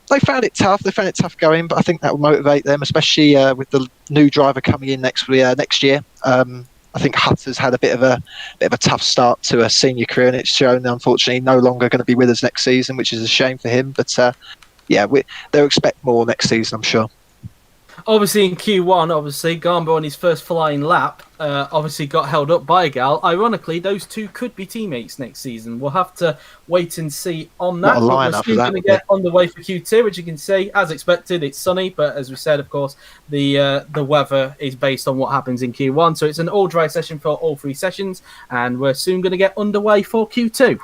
they found it tough. They found it tough going, but I think that will motivate them, especially with the new driver coming in next year. I think Hutter's had a bit of a tough start to a senior career, and it's shown, unfortunately, no longer going to be with us next season, which is a shame for him. But they'll expect more next season, I'm sure. Obviously, in Q1, Gamba on his first flying lap obviously got held up by Gal. Ironically, those two could be teammates next season. We'll have to wait and see on that. We're still going to get on the way for Q2, which you can see, as expected, it's sunny. But as we said, of course, the weather is based on what happens in Q1. So it's an all-dry session for all 3 sessions, and we're soon going to get underway for Q2.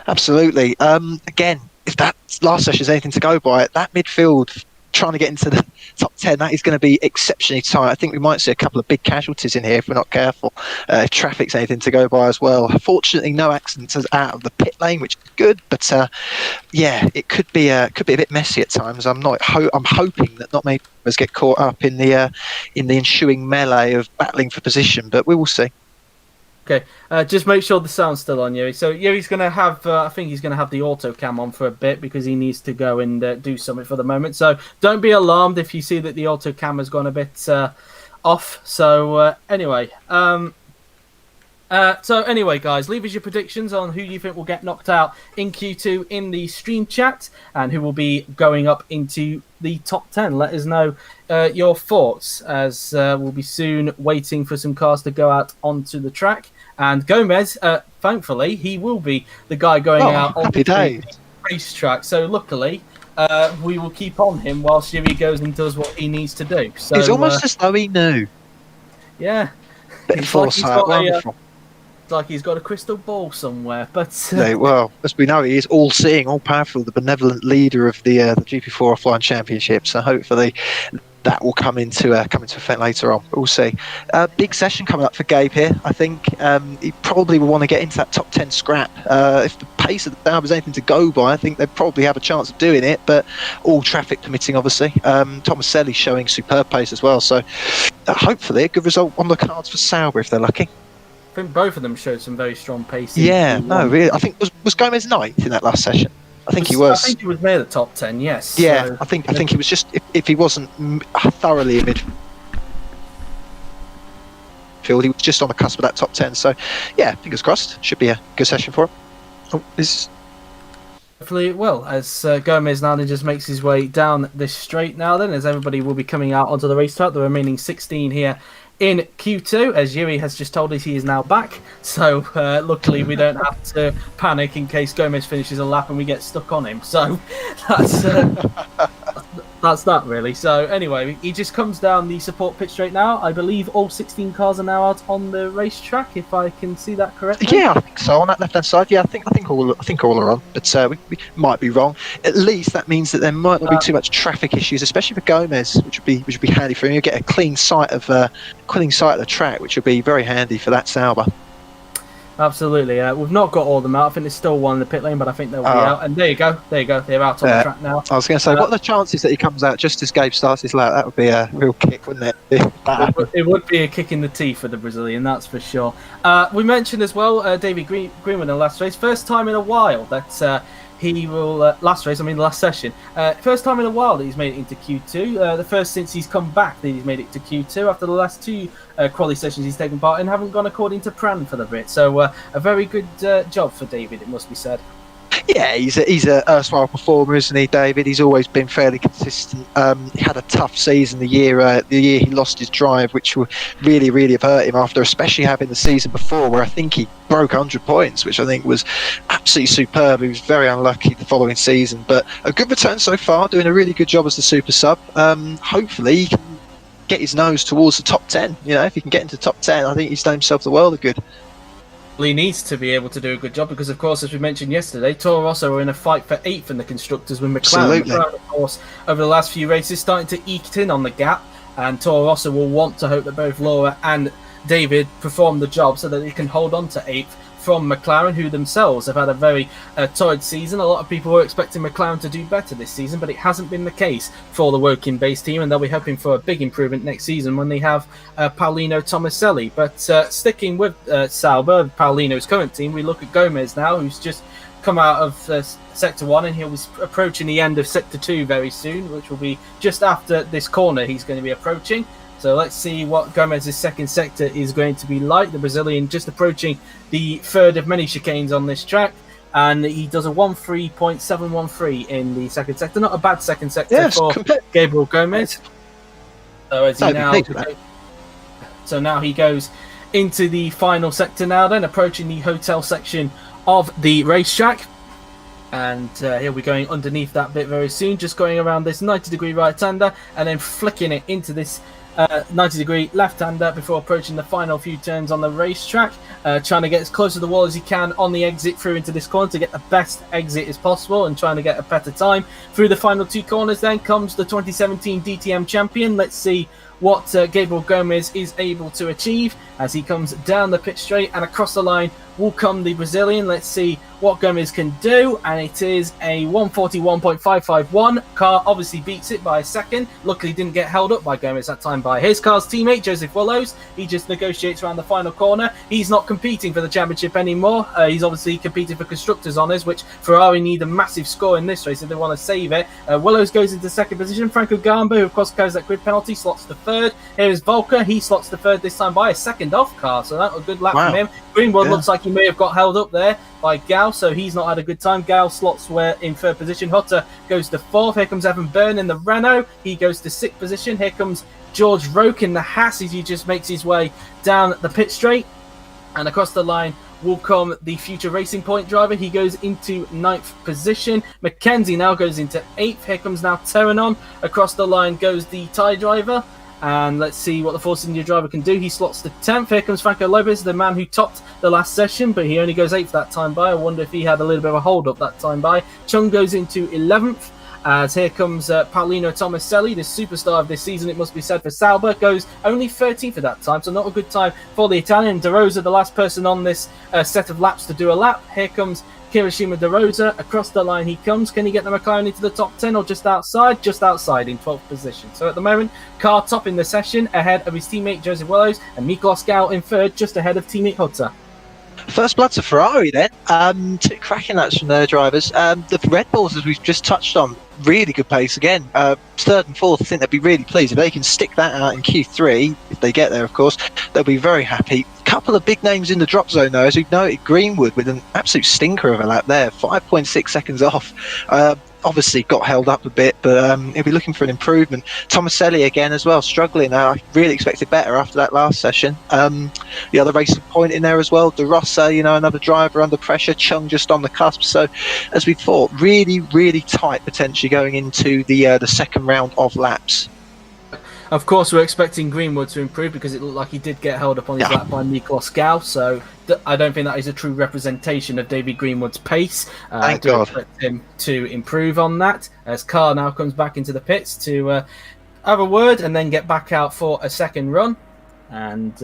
Absolutely. Again, if that last session is anything to go by, that midfield trying to get into the top 10, that is going to be exceptionally tight. I think we might see a couple of big casualties in here if we're not careful, if traffic's anything to go by as well. Fortunately, no accidents out of the pit lane, which is good, but it could be a bit messy at times. I'm hoping that not many of us get caught up in the ensuing melee of battling for position, but we will see. Okay, just make sure the sound's still on, Yuri. So Yuri's going to have, I think he's going to have the auto cam on for a bit because he needs to go and do something for the moment. So don't be alarmed if you see that the auto cam has gone a bit off. So anyway, guys, leave us your predictions on who you think will get knocked out in Q2 in the stream chat and who will be going up into the top 10. Let us know your thoughts as we'll be soon waiting for some cars to go out onto the track. And Gomez, thankfully, he will be the guy going out on the racetrack. So luckily, we will keep on him while Shiri goes and does what he needs to do. So it's almost as though he knew. Yeah. Bit of foresight, wonderful. It's like he's got a crystal ball somewhere, but well, as we know, he is all-seeing, all-powerful, the benevolent leader of the GP4 Offline Championship. So hopefully that will come into effect later on. We'll see. Big session coming up for Gabe here. I think he probably will want to get into that top 10 scrap. If the pace of the Dhabi is anything to go by, I think they probably have a chance of doing it. But all traffic permitting, obviously. Tomaselli's showing superb pace as well. So hopefully a good result on the cards for Sauber if they're lucky. I think both of them showed some very strong pace. Yeah, no, really. I think was Gomez ninth in that last session. I think he was. I think he was near the top 10. Yes. Yeah, so, I think he was just if he wasn't thoroughly in midfield, he was just on the cusp of that top 10. So, yeah, fingers crossed. Should be a good session for him. Oh, this. Hopefully it will, as Gomez now just makes his way down this straight now then, as everybody will be coming out onto the racetrack, the remaining 16 here in Q2, as Yuri has just told us he is now back. So luckily we don't have to panic in case Gomez finishes a lap and we get stuck on him. So that's that really. So anyway, he just comes down the support pit straight now. I believe all 16 cars are now out on the racetrack, if I can see that correctly. Yeah, I think so. On that left-hand side, yeah, I think all are on, but we might be wrong. At least that means that there might not be too much traffic issues, especially for Gomez, which would be handy for him. You get a clean sight of the track, which would be very handy for that Sauber. Absolutely. We've not got all of them out. I think there's still one in the pit lane, but I think they'll be out. And there you go. They're out on the track now. I was going to say, what are the chances that he comes out just as Gabe starts his lap? That would be a real kick, wouldn't it? It would be a kick in the teeth for the Brazilian, that's for sure. We mentioned as well David Greenwood in the last race. First time in a while that he will last session. First time in a while that he's made it into Q2. The first since he's come back that he's made it to Q2 after the last two quali sessions he's taken part in haven't gone according to plan for the bit. So a very good job for David, it must be said. Yeah, he's a erstwhile performer, isn't he, David? He's always been fairly consistent. He had a tough season the year he lost his drive, which would really have hurt him after, especially having the season before where I think he broke 100 points, which I think was absolutely superb. He was very unlucky the following season, but a good return so far, doing a really good job as the super sub. Hopefully he can get his nose towards the top 10. You know, if he can get into the top 10, I think he's done himself the world of good. He needs to be able to do a good job because, of course, as we mentioned yesterday, Toro Rosso are in a fight for 8th in the constructors with McLaren. McLaren, of course, over the last few races, starting to eke it in on the gap, and Toro Rosso will want to hope that both Laura and David perform the job so that they can hold on to 8th from McLaren, who themselves have had a very torrid season. A lot of people were expecting McLaren to do better this season, but it hasn't been the case for the Woking-based team, and they'll be hoping for a big improvement next season when they have Paolino Tomaselli. But sticking with Sauber, Paolino's current team, we look at Gomez now, who's just come out of Sector 1, and he'll be approaching the end of Sector 2 very soon, which will be just after this corner he's going to be approaching. So let's see what Gomez's second sector is going to be like. The Brazilian just approaching the third of many chicanes on this track, and he does a 1.3.713 in the second sector. Not a bad second sector for Gabriel Gomez. So now he goes into the final sector now, then approaching the hotel section of the racetrack. And he'll be going underneath that bit very soon, just going around this 90-degree right-hander and then flicking it into this 90-degree left-hander before approaching the final few turns on the racetrack, trying to get as close to the wall as he can on the exit through into this corner to get the best exit as possible and trying to get a better time. Through the final two corners then comes the 2017 DTM champion. Let's see what Gabriel Gomez is able to achieve as he comes down the pit straight, and across the line will come the Brazilian. Let's see what Gomez can do, and it is a 141.551. Car obviously beats it by a second. Luckily didn't get held up by Gomez that time by his car's teammate Joseph Willows. He just negotiates around the final corner. He's not competing for the championship anymore. He's obviously competing for Constructors Honours, which Ferrari need a massive score in this race if they want to save it. Willows goes into second position. Franco Gamba, who of course carries that grid penalty, slots the third. Here is Volker. He slots the third this time by a second off car, so that was a good lap from him. Greenwood looks like he may have got held up there by Gal, so he's not had a good time. Gal slots where in third position. Hutter goes to fourth. Here comes Evan Byrne in the Renault. He goes to sixth position. Here comes George Roke in the Haas as he just makes his way down the pit straight. And across the line will come the future Racing Point driver. He goes into ninth position. Mackenzie now goes into eighth. Here comes now Terranon. Across the line goes the Thai driver. And let's see what the Force India driver can do. He slots to 10th. Here comes Franco Lopez, the man who topped the last session, but he only goes 8th that time by. I wonder if he had a little bit of a hold up that time by. Chung goes into 11th. As here comes Paolino Tomaselli, the superstar of this season, it must be said, for Sauber, goes only 13th at that time, so not a good time for the Italian. De Rosa, the last person on this set of laps to do a lap. Here comes Kirishima De Rosa. Across the line he comes. Can he get the McLaren into the top 10 or just outside? Just outside in 12th position. So at the moment, Car top in the session, ahead of his teammate Joseph Willows, and Miklos Gal in third, just ahead of teammate Hutter. First blood to Ferrari then. Two cracking laps from their drivers. The Red Bulls, as we've just touched on, really good pace again. Third and fourth, I think they'd be really pleased if they can stick that out in Q3. If they get there, of course, they'll be very happy. Couple of big names in the drop zone though, as we've noted. Greenwood with an absolute stinker of a lap there, 5.6 seconds off. Obviously got held up a bit, but he'll be looking for an improvement. Tomaselli again as well, struggling. I really expected better after that last session. The other Racing Point in there as well. De Rossa, another driver under pressure. Chung just on the cusp. So, as we thought, really, really tight potentially going into the second round of laps. Of course, we're expecting Greenwood to improve because it looked like he did get held up on his lap by Miklos Gal, so I don't think that is a true representation of David Greenwood's pace. I do expect him to improve on that, as Carr now comes back into the pits to have a word and then get back out for a second run. And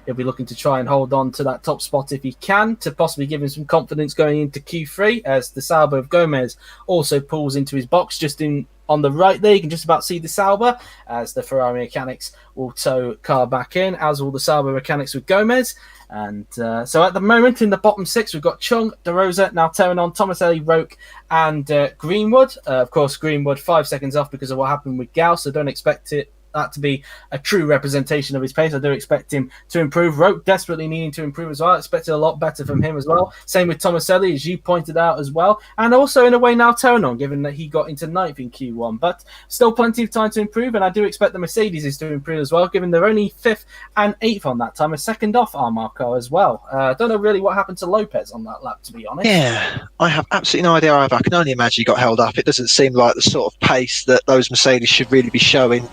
he'll be looking to try and hold on to that top spot if he can, to possibly give him some confidence going into Q3, as the Sauber of Gomez also pulls into his box just on the right there. You can just about see the Sauber, as the Ferrari mechanics will tow Car back in, as will the Sauber mechanics with Gomez. And so at the moment in the bottom six, we've got Chung, De Rosa, now Terranon, Tomaselli, Roke, and Greenwood. Of course, Greenwood 5 seconds off because of what happened with Gal, so don't expect that to be a true representation of his pace. I do expect him to improve. Roke desperately needing to improve as well. I expected a lot better from him as well. Same with Tomaselli, as you pointed out as well. And also in a way now Terranon, given that he got into 9th in Q1. But still plenty of time to improve, and I do expect the Mercedes is to improve as well, given they're only 5th and 8th on that time, a second off Armar car as well. I don't know really what happened to Lopez on that lap, to be honest. Yeah, I have absolutely no idea either. I can only imagine he got held up. It doesn't seem like the sort of pace that those Mercedes should really be showing.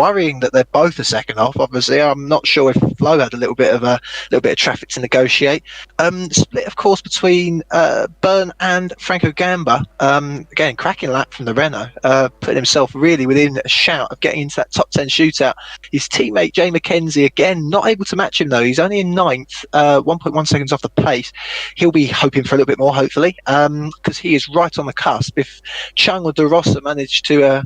Worrying that they're both a second off. Obviously, I'm not sure if Flo had a little bit of traffic to negotiate. Split, of course, between Byrne and Franco Gamba. Again, cracking lap from the Renault, putting himself really within a shout of getting into that top 10 shootout. His teammate Jay Mackenzie, again, not able to match him though. He's only in 9th, 1.1 seconds off the pace. He'll be hoping for a little bit more, hopefully, because he is right on the cusp. If Chung or De Rossa manage to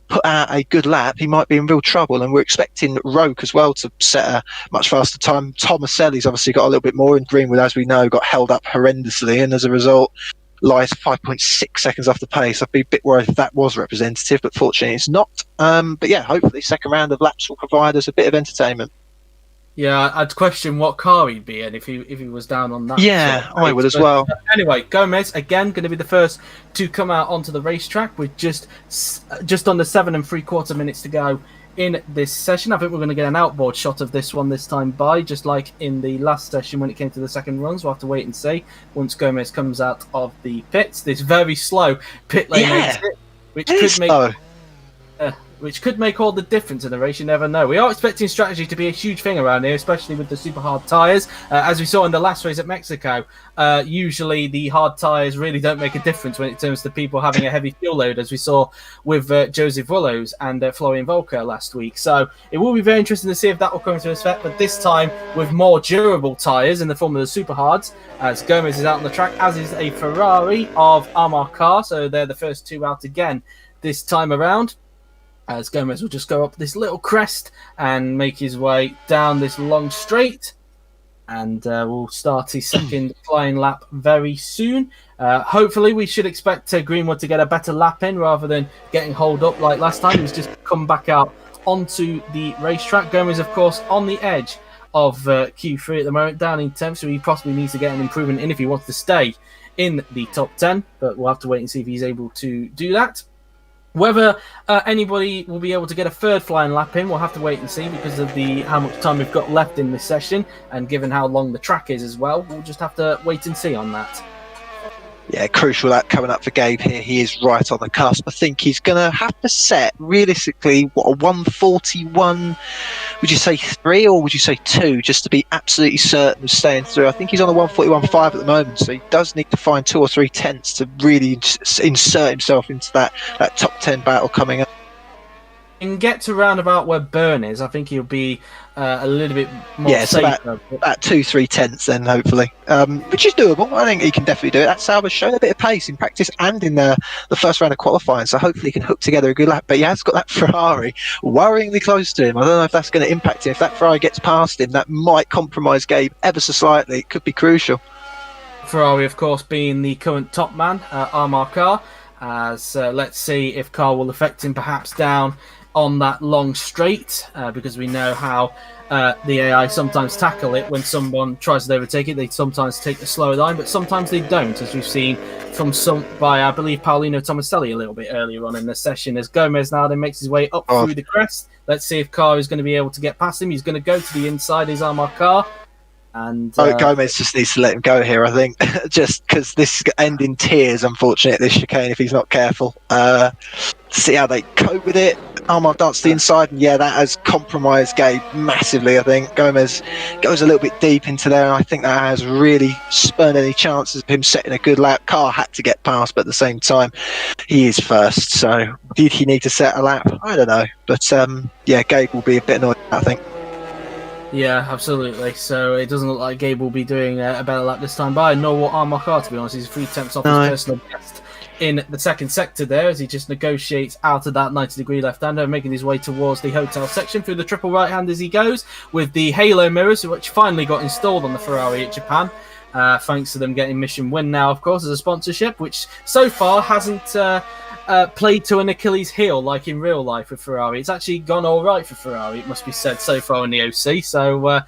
put out a good lap, he might be in real trouble, and we're expecting Roke as well to set a much faster time. Tomaselli's obviously got a little bit more, and Greenwood, as we know, got held up horrendously, and as a result lies 5.6 seconds off the pace. I'd be a bit worried if that was representative, but fortunately it's not. But yeah, hopefully second round of laps will provide us a bit of entertainment. Yeah, I'd question what car he'd be in if he was down on that. Yeah, I would as well. Anyway, Gomez, again, going to be the first to come out onto the racetrack with just under 7 3/4 minutes to go in this session. I think we're going to get an outboard shot of this one this time by, just like in the last session when it came to the second runs. We'll have to wait and see once Gomez comes out of the pits. This very slow pit lane exit, which could make... which could make all the difference in the race. You never know. We are expecting strategy to be a huge thing around here, especially with the super hard tyres. As we saw in the last race at Mexico, usually the hard tyres really don't make a difference when it comes to people having a heavy fuel load, as we saw with Joseph Willows and Florian Volker last week. So it will be very interesting to see if that will come into effect, but this time with more durable tyres in the form of the super hards, as Gomez is out on the track, as is a Ferrari of Amar Kar. So they're the first two out again this time around, as Gomez will just go up this little crest and make his way down this long straight, and will start his second flying lap very soon. Hopefully we should expect Greenwood to get a better lap in rather than getting holed up like last time. He's just come back out onto the racetrack. Gomez, of course, on the edge of Q3 at the moment, down in 10th, so he possibly needs to get an improvement in if he wants to stay in the top 10, but we'll have to wait and see if he's able to do that. Whether anybody will be able to get a third flying lap in, we'll have to wait and see because of how much time we've got left in this session, and given how long the track is as well, we'll just have to wait and see on that. Yeah, crucial lap coming up for Gabe here. He is right on the cusp. I think he's going to have to set, realistically, a 141, would you say 3 or would you say 2, just to be absolutely certain of staying through. I think he's on a 141.5 at the moment, so he does need to find 2 or 3 tenths to really insert himself into that top 10 battle coming up. And get to roundabout where Byrne is, I think he'll be a little bit more safer. About 2-3 tenths then, hopefully, which is doable. I think he can definitely do it. That Sauber's shown a bit of pace in practice and in the first round of qualifying, so hopefully he can hook together a good lap. But he has got that Ferrari worryingly close to him. I don't know if that's going to impact him. If that Ferrari gets past him, that might compromise Gabe ever so slightly. It could be crucial. Ferrari, of course, being the current top man, Amar Kar, as let's see if Kar will affect him perhaps down on that long straight, because we know how the AI sometimes tackle it when someone tries to overtake it. They sometimes take the slower line, but sometimes they don't, as we've seen from I believe, Paolino Tomaselli a little bit earlier on in the session, as Gomez now then makes his way up through the crest. Let's see if Kar is going to be able to get past him. He's going to go to the inside, is Amar Kar. And Gomez just needs to let him go here, I think, just because this is going to end in tears, unfortunately, this chicane if he's not careful. See how they cope with it. Amar darts to the inside, and yeah, that has compromised Gabe massively. I think Gomez goes a little bit deep into there, and I think that has really spurned any chances of him setting a good lap. Kar had to get past, but at the same time, he is first. So did he need to set a lap? I don't know, but yeah, Gabe will be a bit annoyed, I think. Yeah, absolutely. So it doesn't look like Gabe will be doing a better lap this time by, nor will Amar Kar, to be honest. He's 3 tenths off his personal best in the second sector there, as he just negotiates out of that 90-degree left-hander, making his way towards the hotel section through the triple right-hand as he goes, with the halo mirrors, which finally got installed on the Ferrari at Japan, thanks to them getting Mission Win now, of course, as a sponsorship, which so far hasn't played to an Achilles heel like in real life with Ferrari. It's actually gone all right for Ferrari, it must be said, so far in the OC. So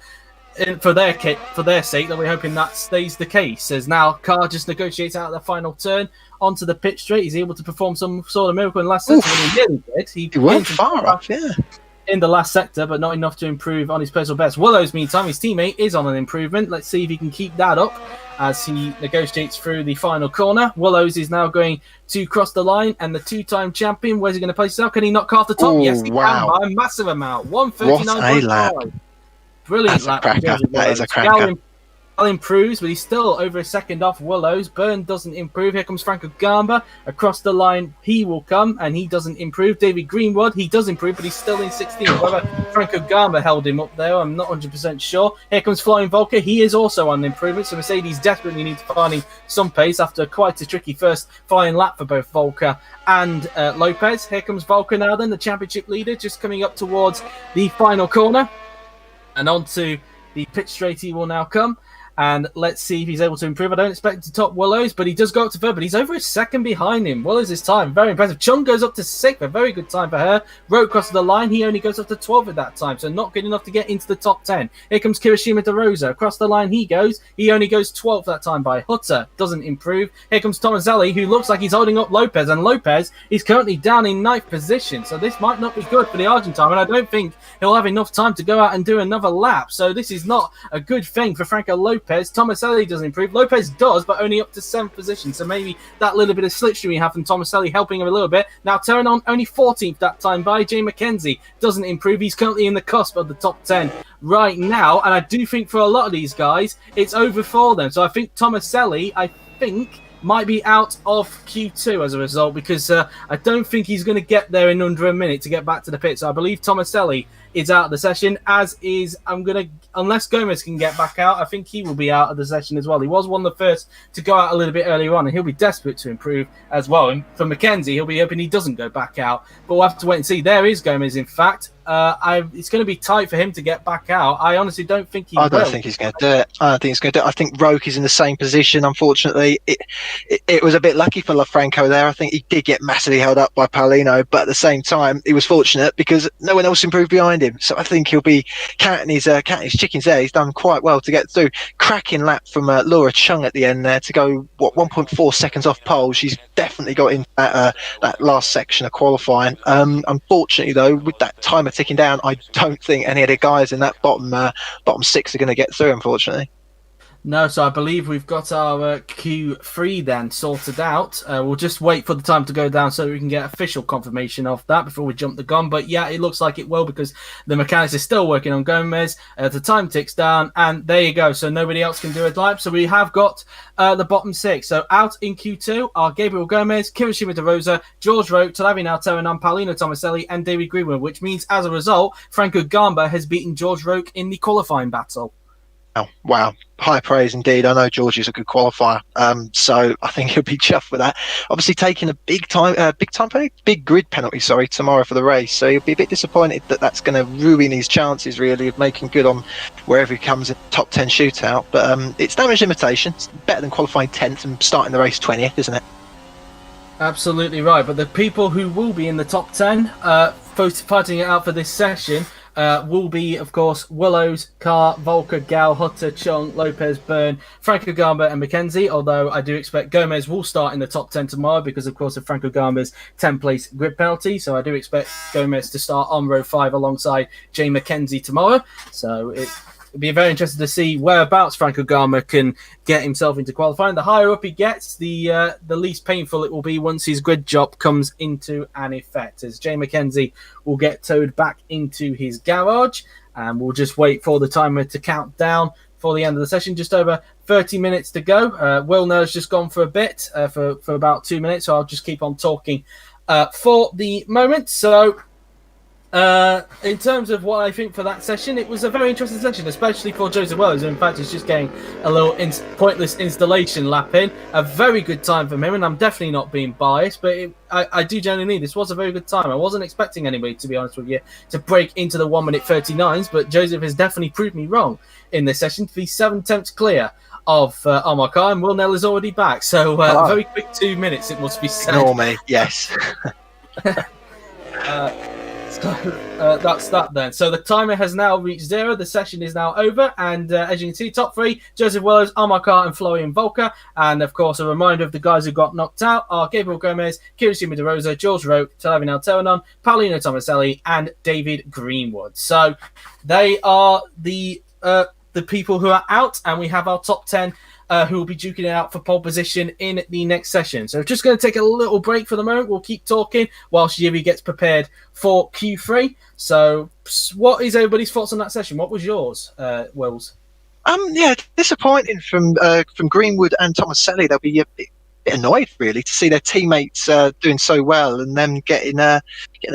for their sake, that we're hoping that stays the case, as now Kar just negotiates out of the final turn onto the pit straight. He's able to perform some sort of miracle in the last sector when he nearly did. He went far up, yeah, in the last sector, but not enough to improve on his personal best. Willows, meantime, his teammate, is on an improvement. Let's see if he can keep that up as he negotiates through the final corner. Willows is now going to cross the line, and the 2-time champion, where's he going to place himself? Can he not carve the top? Yes, he can by a massive amount. 139.5. Brilliant lap. That is a cracker. Improves, but he's still over a second off Willows. Byrne doesn't improve. Here comes Franco Gamba across the line. He will come, and he doesn't improve. David Greenwood, he does improve, but he's still in 16th. Whether Franco Gamba held him up there, I'm not 100% sure. Here comes Flying Volker. He is also on improvement, so Mercedes desperately need to find some pace after quite a tricky first flying lap for both Volker and Lopez. Here comes Volker now then, the championship leader, just coming up towards the final corner. And onto the pit straight he will now come. And let's see if he's able to improve. I don't expect him to top Willows, but he does go up to third, but he's over a second behind him. Willows' time, very impressive. Chung goes up to 6th, a very good time for her. Road crosses the line, he only goes up to 12th at that time, so not good enough to get into the top 10. Here comes Kirishima De Rosa. Across the line he goes. He only goes 12th that time by Hutter. Doesn't improve. Here comes Tomaselli, who looks like he's holding up Lopez, and Lopez is currently down in 9th position, so this might not be good for the Argentine, and I don't think he'll have enough time to go out and do another lap, so this is not a good thing for Franco Lopez Lopez. Tomaselli doesn't improve. Lopez does, but only up to 7th position. So maybe that little bit of slipstream we have from Tomaselli helping him a little bit. Now Teranon only 14th that time by. Jay McKenzie doesn't improve. He's currently in the cusp of the top 10 right now. And I do think for a lot of these guys, it's over for them. So I think Tomaselli, might be out of Q2 as a result, because I don't think he's going to get there in under a minute to get back to the pit. So I believe Tomaselli is out of the session, as is, unless Gomez can get back out, I think he will be out of the session as well. He was one of the first to go out a little bit earlier on, and he'll be desperate to improve as well. And for McKenzie, he'll be hoping he doesn't go back out. But we'll have to wait and see. There is Gomez, in fact. It's going to be tight for him to get back out. I honestly don't think he will. I don't think he's going to do it. I don't think he's going to do it. I think Roke is in the same position, unfortunately. It was a bit lucky for LaFranco there. I think he did get massively held up by Paulino, but at the same time, he was fortunate because no one else improved behind him. So I think he'll be counting his chickens there. He's done quite well to get through. Cracking lap from Laura Chung at the end there to go, 1.4 seconds off pole. She's definitely got in that last section of qualifying. Unfortunately, though, with that timer ticking down, I don't think any of the guys in that bottom 6 are going to get through, unfortunately. No, so I believe we've got our Q3 then sorted out. We'll just wait for the time to go down so we can get official confirmation of that before we jump the gun. But yeah, it looks like it will, because the mechanics are still working on Gomez. The time ticks down, and there you go. So nobody else can do a lap. So we have got the bottom 6. So out in Q2 are Gabriel Gomez, Kirishima De Rosa, George Roque, Talavina Teranon, Paulino Tomaselli, and David Greenwood, which means as a result, Franco Gamba has beaten George Roque in the qualifying battle. Oh, wow. High praise indeed. I know George is a good qualifier, so I think he'll be chuffed with that. Obviously taking a big grid penalty, tomorrow for the race. So he'll be a bit disappointed that that's going to ruin his chances, really, of making good on wherever he comes in the top 10 shootout. But it's damage limitation. It's better than qualifying 10th and starting the race 20th, isn't it? Absolutely right. But the people who will be in the top 10 fighting it out for this session will be, of course, Willows, Carr, Volker, Gal, Hutter, Chung, Lopez, Byrne, Franco Gamba, and McKenzie. Although I do expect Gomez will start in the top 10 tomorrow because, of course, of Franco Gamba's 10th-place grid penalty. So I do expect Gomez to start on row 5 alongside Jay McKenzie tomorrow. So it'd be very interesting to see whereabouts Franco Gamba can get himself into qualifying. The higher up he gets, the least painful it will be once his grid job comes into an effect, as Jay McKenzie will get towed back into his garage, and we'll just wait for the timer to count down for the end of the session. Just over 30 minutes to go. Will Nell's just gone for a bit, for about 2 minutes, so I'll just keep on talking for the moment. So in terms of what I think for that session, it was a very interesting session, especially for Joseph Wells, who in fact is just getting a little pointless installation lap in. A very good time from him, and I'm definitely not being biased, but I do genuinely think this was a very good time. I wasn't expecting anybody, to be honest with you, to break into the 1 minute 39s, but Joseph has definitely proved me wrong in this session to be 7 tenths clear of Omar Khan, and Will Nell is already back. So very quick 2 minutes, it must be said. Ignore me, yes. So that's that then. So the timer has now reached 0. The session is now over. And as you can see, top 3, Joseph Willows, Omar Khan, and Florian Volker. And of course, a reminder of the guys who got knocked out are Gabriel Gomez, Kirishima De Rosa, George Roque, Talavina Teranon, Paulino Tomaselli, and David Greenwood. So they are the people who are out, and we have our top 10 who will be duking it out for pole position in the next session. So just going to take a little break for the moment. We'll keep talking whilst Yuri gets prepared for Q3. So what is everybody's thoughts on that session? What was yours, Wills? Yeah, disappointing from Greenwood and Tomaselli. They'll be a bit annoyed, really, to see their teammates doing so well and them getting a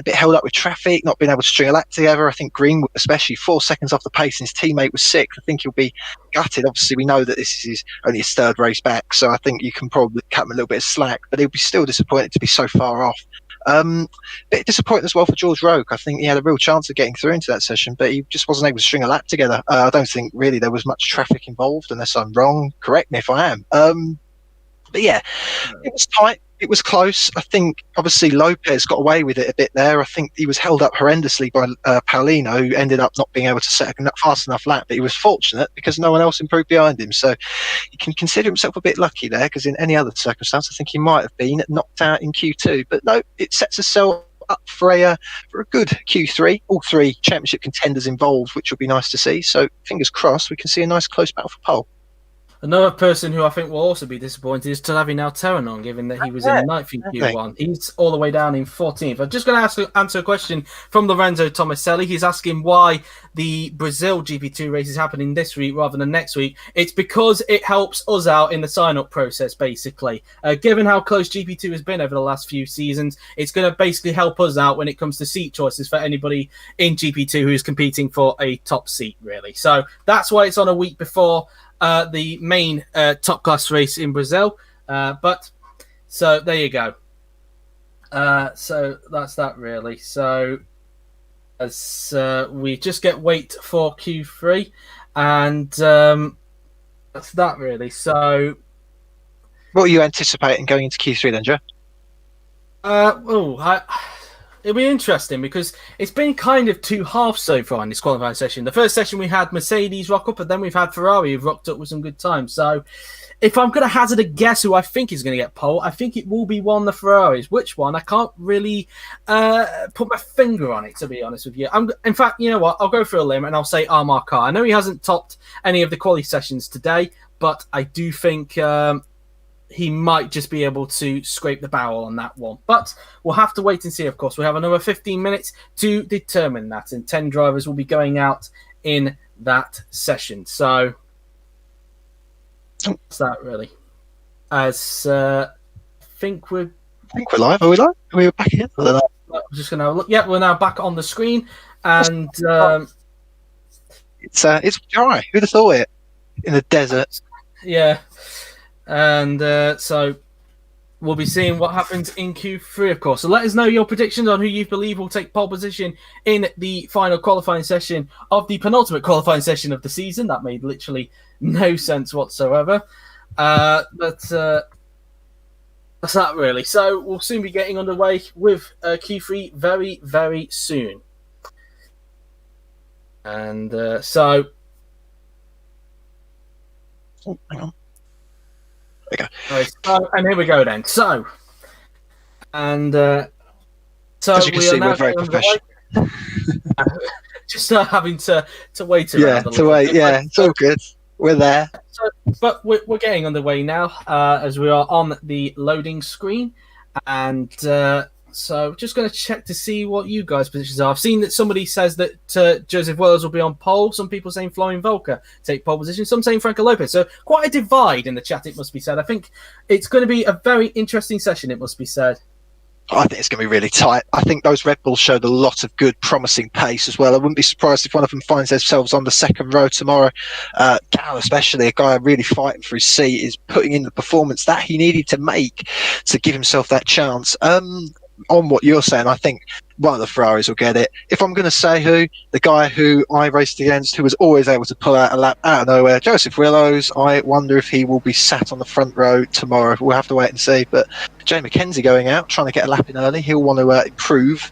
bit held up with traffic, not being able to string a lap together. I think Greenwood, especially 4 seconds off the pace, and his teammate was sixth. I think he'll be gutted. Obviously, we know that this is only his 3rd race back, so I think you can probably cut him a little bit of slack, but he'll be still disappointed to be so far off. Bit disappointing as well for George Roque. I think he had a real chance of getting through into that session, but he just wasn't able to string a lap together. I don't think really there was much traffic involved, unless I'm wrong. Correct me if I am. But yeah, it was tight. It was close. I think, obviously, Lopez got away with it a bit there. I think he was held up horrendously by Paulino, who ended up not being able to set a fast enough lap. But he was fortunate because no one else improved behind him. So he can consider himself a bit lucky there, because in any other circumstance, I think he might have been knocked out in Q2. But no, it sets itself up for a good Q3. All 3 championship contenders involved, which will be nice to see. So fingers crossed we can see a nice close battle for pole. Another person who I think will also be disappointed is Talavi now Terranon, given that he was in ninth in Q1. He's all the way down in 14th. I'm just going to answer a question from Lorenzo Tomaselli. He's asking why the Brazil GP2 race is happening this week rather than next week. It's because it helps us out in the sign-up process, basically. Given how close GP2 has been over the last few seasons, it's going to basically help us out when it comes to seat choices for anybody in GP2 who is competing for a top seat, really. So that's why it's on a week before the main top class race in Brazil. But so there you go. So that's that really. So as we just wait for Q3, and that's that really. So what are you anticipating going into Q3 then, Joe? It'll be interesting because it's been kind of two halves so far in this qualifying session. The first session we had Mercedes rock up, and then we've had Ferrari who've rocked up with some good times. So if I'm going to hazard a guess who I think is going to get pole, I think it will be one of the Ferraris. Which one? I can't really put my finger on it, to be honest with you. In fact, you know what? I'll go for a limb and I'll say Amar Khan. I know he hasn't topped any of the quali sessions today, but I do think he might just be able to scrape the barrel on that one. But we'll have to wait and see, of course. We have another 15 minutes to determine that, and 10 drivers will be going out in that session. So that's that, really. As I think we're live. Are we live? Are we back again? I'm just going to look. Yeah, we're now back on the screen. And it's dry. Who'd have thought it? In the desert. Yeah. And so we'll be seeing what happens in Q3, of course. So let us know your predictions on who you believe will take pole position in the final qualifying session of the penultimate qualifying session of the season. That made literally no sense whatsoever. But that's that, really. So we'll soon be getting underway with Q3 very, very soon. And so... Oh, hang on. There we go. Right, so, and here we go then. So, and so as you can see, we're very professional. Just having to wait around. Yeah, to wait. Yeah, it's all good. We're there. So, but we're getting underway now, as we are on the loading screen, and so just going to check to see what you guys' positions are. I've seen that somebody says that Joseph Wells will be on pole. Some people saying Florian Volker take pole position. Some saying Franco Lopez. So quite a divide in the chat, it must be said. I think it's going to be a very interesting session, it must be said. I think it's going to be really tight. I think those Red Bulls showed a lot of good, promising pace as well. I wouldn't be surprised if one of them finds themselves on the second row tomorrow. Gal, especially, a guy really fighting for his seat, is putting in the performance that he needed to make to give himself that chance. On what you're saying, I think one of the Ferraris will get it. If I'm going to say who, the guy who I raced against, who was always able to pull out a lap out of nowhere, Joseph Willows, I wonder if he will be sat on the front row tomorrow. We'll have to wait and see. But Jay McKenzie going out, trying to get a lap in early. He'll want to improve.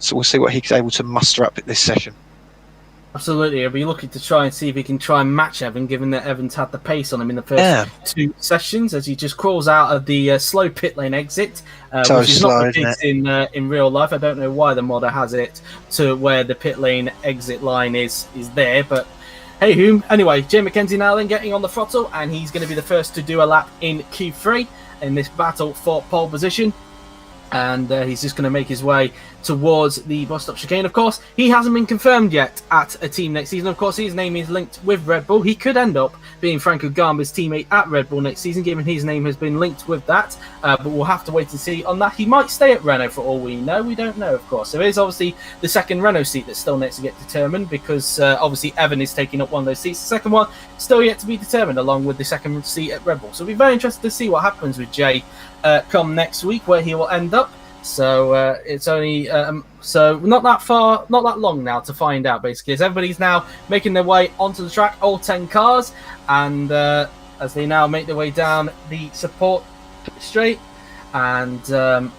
So we'll see what he's able to muster up at this session. Absolutely. He'll be looking to try and see if he can try and match Evan, given that Evan's had the pace on him in the first two sessions, as he just crawls out of the slow pit lane exit, so which is slow, not the case in real life. I don't know why the modder has it to where the pit lane exit line is there, but hey, whom? Anyway, Jay McKenzie now then getting on the throttle, and he's going to be the first to do a lap in Q3 in this battle for pole position. And he's just going to make his way towards the bus stop chicane. Of course, he hasn't been confirmed yet at a team next season. Of course, his name is linked with Red Bull. He could end up being Franco Garber's teammate at Red Bull next season, given his name has been linked with that. But we'll have to wait and see on that. He might stay at Renault for all we know. We don't know, of course. There is obviously the second Renault seat that still needs to get determined, because obviously Evan is taking up one of those seats. The second one still yet to be determined, along with the second seat at Red Bull. So it'll be very interesting to see what happens with Jay come next week, where he will end up. So it's only so not that long now to find out, basically, as everybody's now making their way onto the track, all 10 cars, and as they now make their way down the support straight, and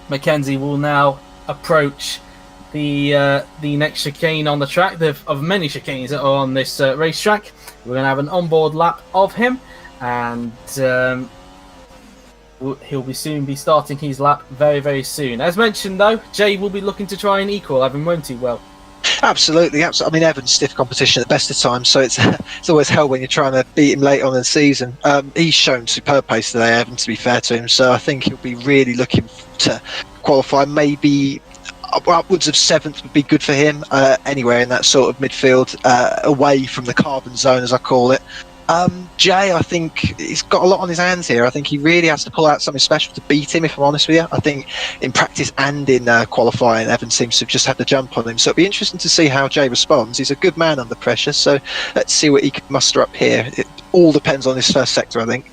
Mackenzie will now approach the next chicane on the track, of many chicanes that are on this racetrack. We're going to have an onboard lap of him, and he'll be soon be starting his lap very, very soon. As mentioned, though, Jay will be looking to try and equal Evan, won't he? Well, Absolutely. I mean, Evans stiff competition at the best of times, so it's it's always hell when you're trying to beat him late on in the season. He's shown superb pace today, Evans, to be fair to him, so I think he'll be really looking to qualify. Maybe upwards of 7th would be good for him, anywhere in that sort of midfield, away from the carbon zone, as I call it. Jay, I think he's got a lot on his hands here. I think he really has to pull out something special to beat him, if I'm honest with you. I think in practice and in qualifying, Evans seems to have just had the jump on him. So it'll be interesting to see how Jay responds. He's a good man under pressure, so let's see what he can muster up here. It all depends on his first sector, I think.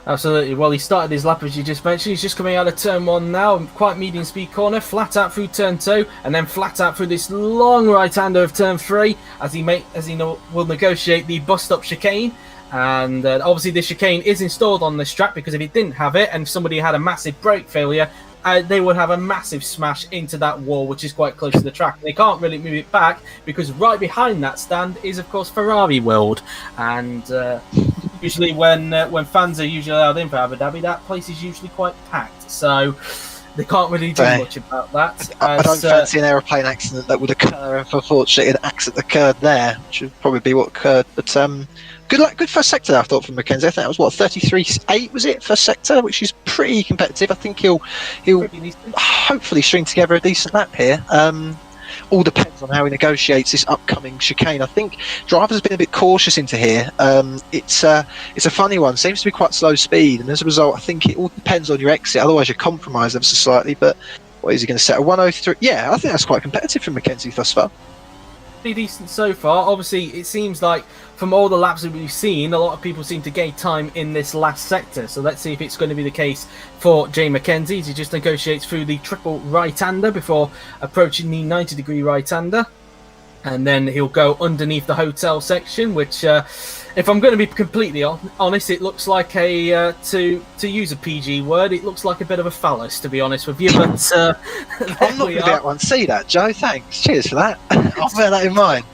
Absolutely. Well, he started his lap, as you just mentioned. He's just coming out of turn 1 now, quite medium speed corner, flat out through turn 2, and then flat out through this long right-hander of turn 3, as he will negotiate the bust-up chicane. And obviously this chicane is installed on this track, because if it didn't have it, and if somebody had a massive brake failure, they would have a massive smash into that wall, which is quite close to the track. They can't really move it back, because right behind that stand is, of course, Ferrari World. And usually when fans are usually allowed in for Abu Dhabi, that place is usually quite packed. So they can't really do much about that. I don't fancy an aeroplane accident that would occur if, unfortunately, an accident occurred there, which would probably be what occurred. But good first sector, I thought, from Mackenzie. I think that was, 33.8 was it, first sector, which is pretty competitive. I think he'll hopefully string together a decent lap here. All depends on how he negotiates this upcoming chicane. I think drivers have been a bit cautious into here. It's a funny one. Seems to be quite slow speed, and as a result, I think it all depends on your exit. Otherwise, you're compromised ever so slightly. But what is he going to set? A 103? Yeah, I think that's quite competitive from Mackenzie thus far. Pretty decent so far. Obviously, it seems like from all the laps that we've seen, a lot of people seem to gain time in this last sector. So let's see if it's going to be the case for Jay Mackenzie, as he just negotiates through the triple right-hander before approaching the 90-degree right-hander. And then he'll go underneath the hotel section, which, if I'm going to be completely honest, it looks like to use a PG word, it looks like a bit of a phallus, to be honest with you. But I'm not going to be able to see that, Joe. Thanks. Cheers for that. I'll bear that in mind.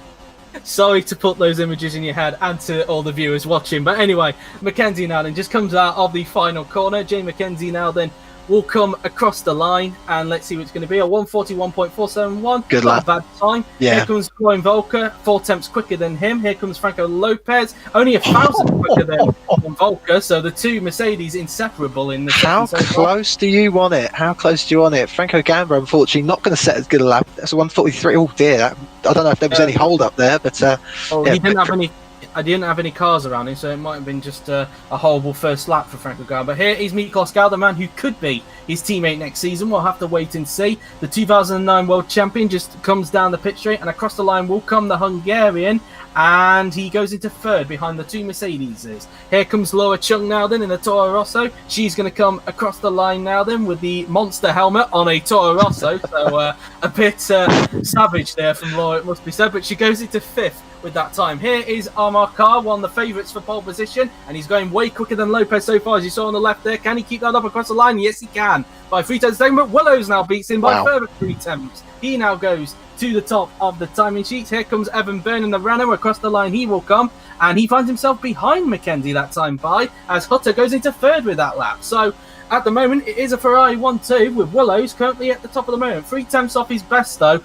Sorry to put those images in your head, and to all the viewers watching. But anyway, Mackenzie now then just comes out of the final corner. Jay Mackenzie now then will come across the line, and let's see what it's going to be. A 141.471. Good lap. Not a bad time. Yeah. Here comes Brian Volker, 4 tenths quicker than him. Here comes Franco Lopez, only 1,000 quicker than Volker. So the two Mercedes inseparable in the How close do you want it? How close do you want it? Franco Gamba, unfortunately, not going to set as good a lap. That's a 143. Oh dear. I don't know if there was any hold up there, but yeah, he didn't have any. I didn't have any cars around him, so it might have been just a horrible first lap for Franco Gamba. Here is Miklos Gal, the man who could be his teammate next season. We'll have to wait and see. The 2009 World Champion just comes down the pit straight, and across the line will come the Hungarian, and he goes into third behind the two Mercedeses. Here comes Laura Chung now then in the Toro Rosso. She's going to come across the line now then with the monster helmet on a Toro Rosso, so a bit savage there from Laura, it must be said, but she goes into fifth with that time. Here is Amar Kar, one of the favourites for pole position, and he's going way quicker than Lopez so far, as you saw on the left there. Can he keep that up across the line? Yes, he can. By 3 tenths, but Willows now beats him by further 3 tenths. He now goes to the top of the timing sheet. Here comes Evan Byrne in the Renault. Across the line he will come, and he finds himself behind Mackenzie that time as Hutter goes into third with that lap. So at the moment, it is a Ferrari 1-2 with Willows currently at the top of the moment. 3 tenths off his best, though,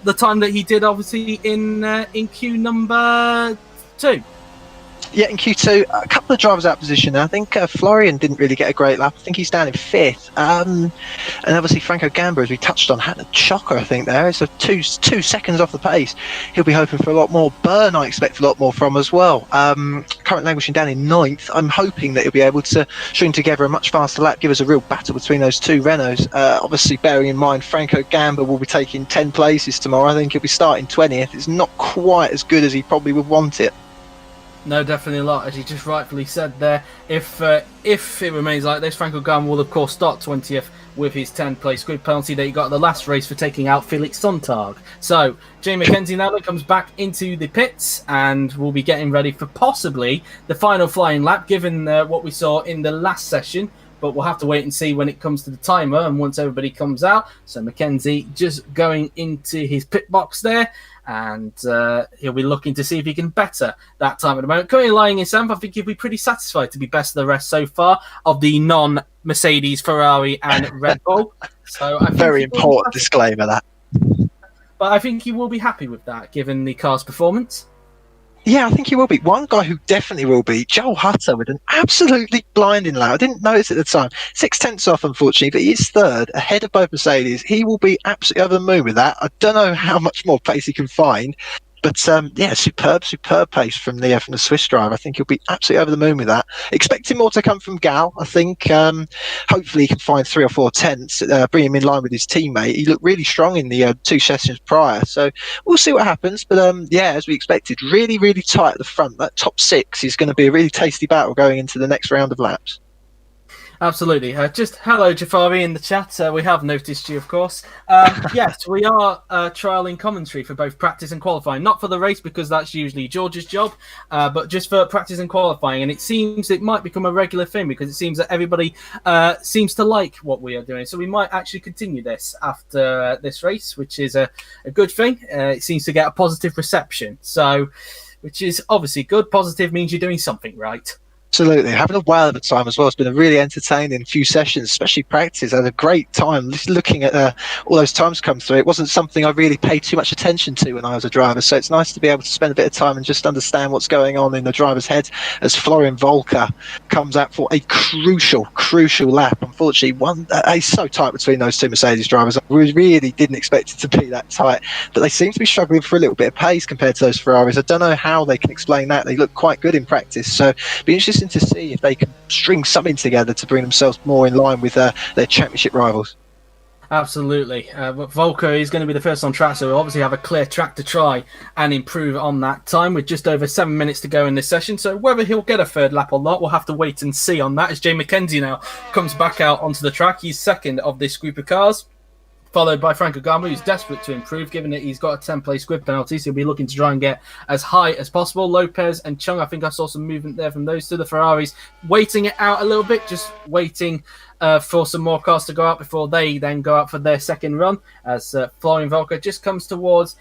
the time that he did, obviously, in Q number 2. Yeah, in Q2, a couple of drivers out of position. I think Florian didn't really get a great lap. I think he's down in 5th. And obviously Franco Gamba, as we touched on, had a chocker, I think, there. So 2 seconds off the pace. He'll be hoping for a lot more. Byrne, I expect a lot more from as well. Currently languishing down in 9th. I'm hoping that he'll be able to string together a much faster lap, give us a real battle between those two Renaults. Obviously, bearing in mind, Franco Gamba will be taking 10 places tomorrow. I think he'll be starting 20th. It's not quite as good as he probably would want it. No, definitely not. As you just rightfully said there, if it remains like this, Franco Gamba will of course start 20th with his 10-place grid penalty that he got at the last race for taking out Felix Sontag. So Jay Mackenzie now comes back into the pits and will be getting ready for possibly the final flying lap, given what we saw in the last session. But we'll have to wait and see when it comes to the timer and once everybody comes out. So Mackenzie just going into his pit box there, and he'll be looking to see if he can better that time at the moment. Currently lying in 7th, I think he'll be pretty satisfied to be best of the rest so far of the non-Mercedes, Ferrari and Red Bull. So I think very important disclaimer that. But I think you will be happy with that, given the car's performance. Yeah, I think he will be. One guy who definitely will be, Joel Hutter, with an absolutely blinding lap. I didn't notice at the time. 6 tenths off, unfortunately, but he is third, ahead of both Mercedes. He will be absolutely over the moon with that. I don't know how much more pace he can find. But yeah, superb pace from the Swiss driver. I think he'll be absolutely over the moon with that. Expecting more to come from Gal. I think hopefully he can find 3 or 4 tenths, bring him in line with his teammate. He looked really strong in the 2 sessions prior, so we'll see what happens. But yeah, as we expected, really tight at the front. That top 6 is going to be a really tasty battle going into the next round of laps. Absolutely. Just hello, Jafari, in the chat. We have noticed you, of course. Yes, we are trialing commentary for both practice and qualifying. Not for the race, because that's usually George's job, but just for practice and qualifying. And it seems it might become a regular thing, because it seems that everybody seems to like what we are doing. So we might actually continue this after this race, which is a good thing. It seems to get a positive reception, so which is obviously good. Positive means you're doing something right. Absolutely. Having a whale of a time as well. It's been a really entertaining few sessions, especially practice. I had a great time looking at all those times come through. It wasn't something I really paid too much attention to when I was a driver, so it's nice to be able to spend a bit of time and just understand what's going on in the driver's head as Florian Volker comes out for a crucial lap. Unfortunately, it's so tight between those 2 Mercedes drivers. I really didn't expect it to be that tight, but they seem to be struggling for a little bit of pace compared to those Ferraris. I don't know how they can explain that. They look quite good in practice, so it'll be interesting to see if they can string something together to bring themselves more in line with their championship rivals. Absolutely. But Volker is going to be the first on track, so we'll obviously have a clear track to try and improve on that time with just over 7 minutes to go in this session. So whether he'll get a third lap or not, we'll have to wait and see on that, as Jay McKenzie now comes back out onto the track. He's second of this group of cars, followed by Franco Gama, who's desperate to improve, given that he's got a 10-place grid penalty, so he'll be looking to try and get as high as possible. Lopez and Chung, I think I saw some movement there from those two. The Ferraris waiting it out a little bit, just waiting for some more cars to go out before they then go out for their second run, as Florian Volker just comes towards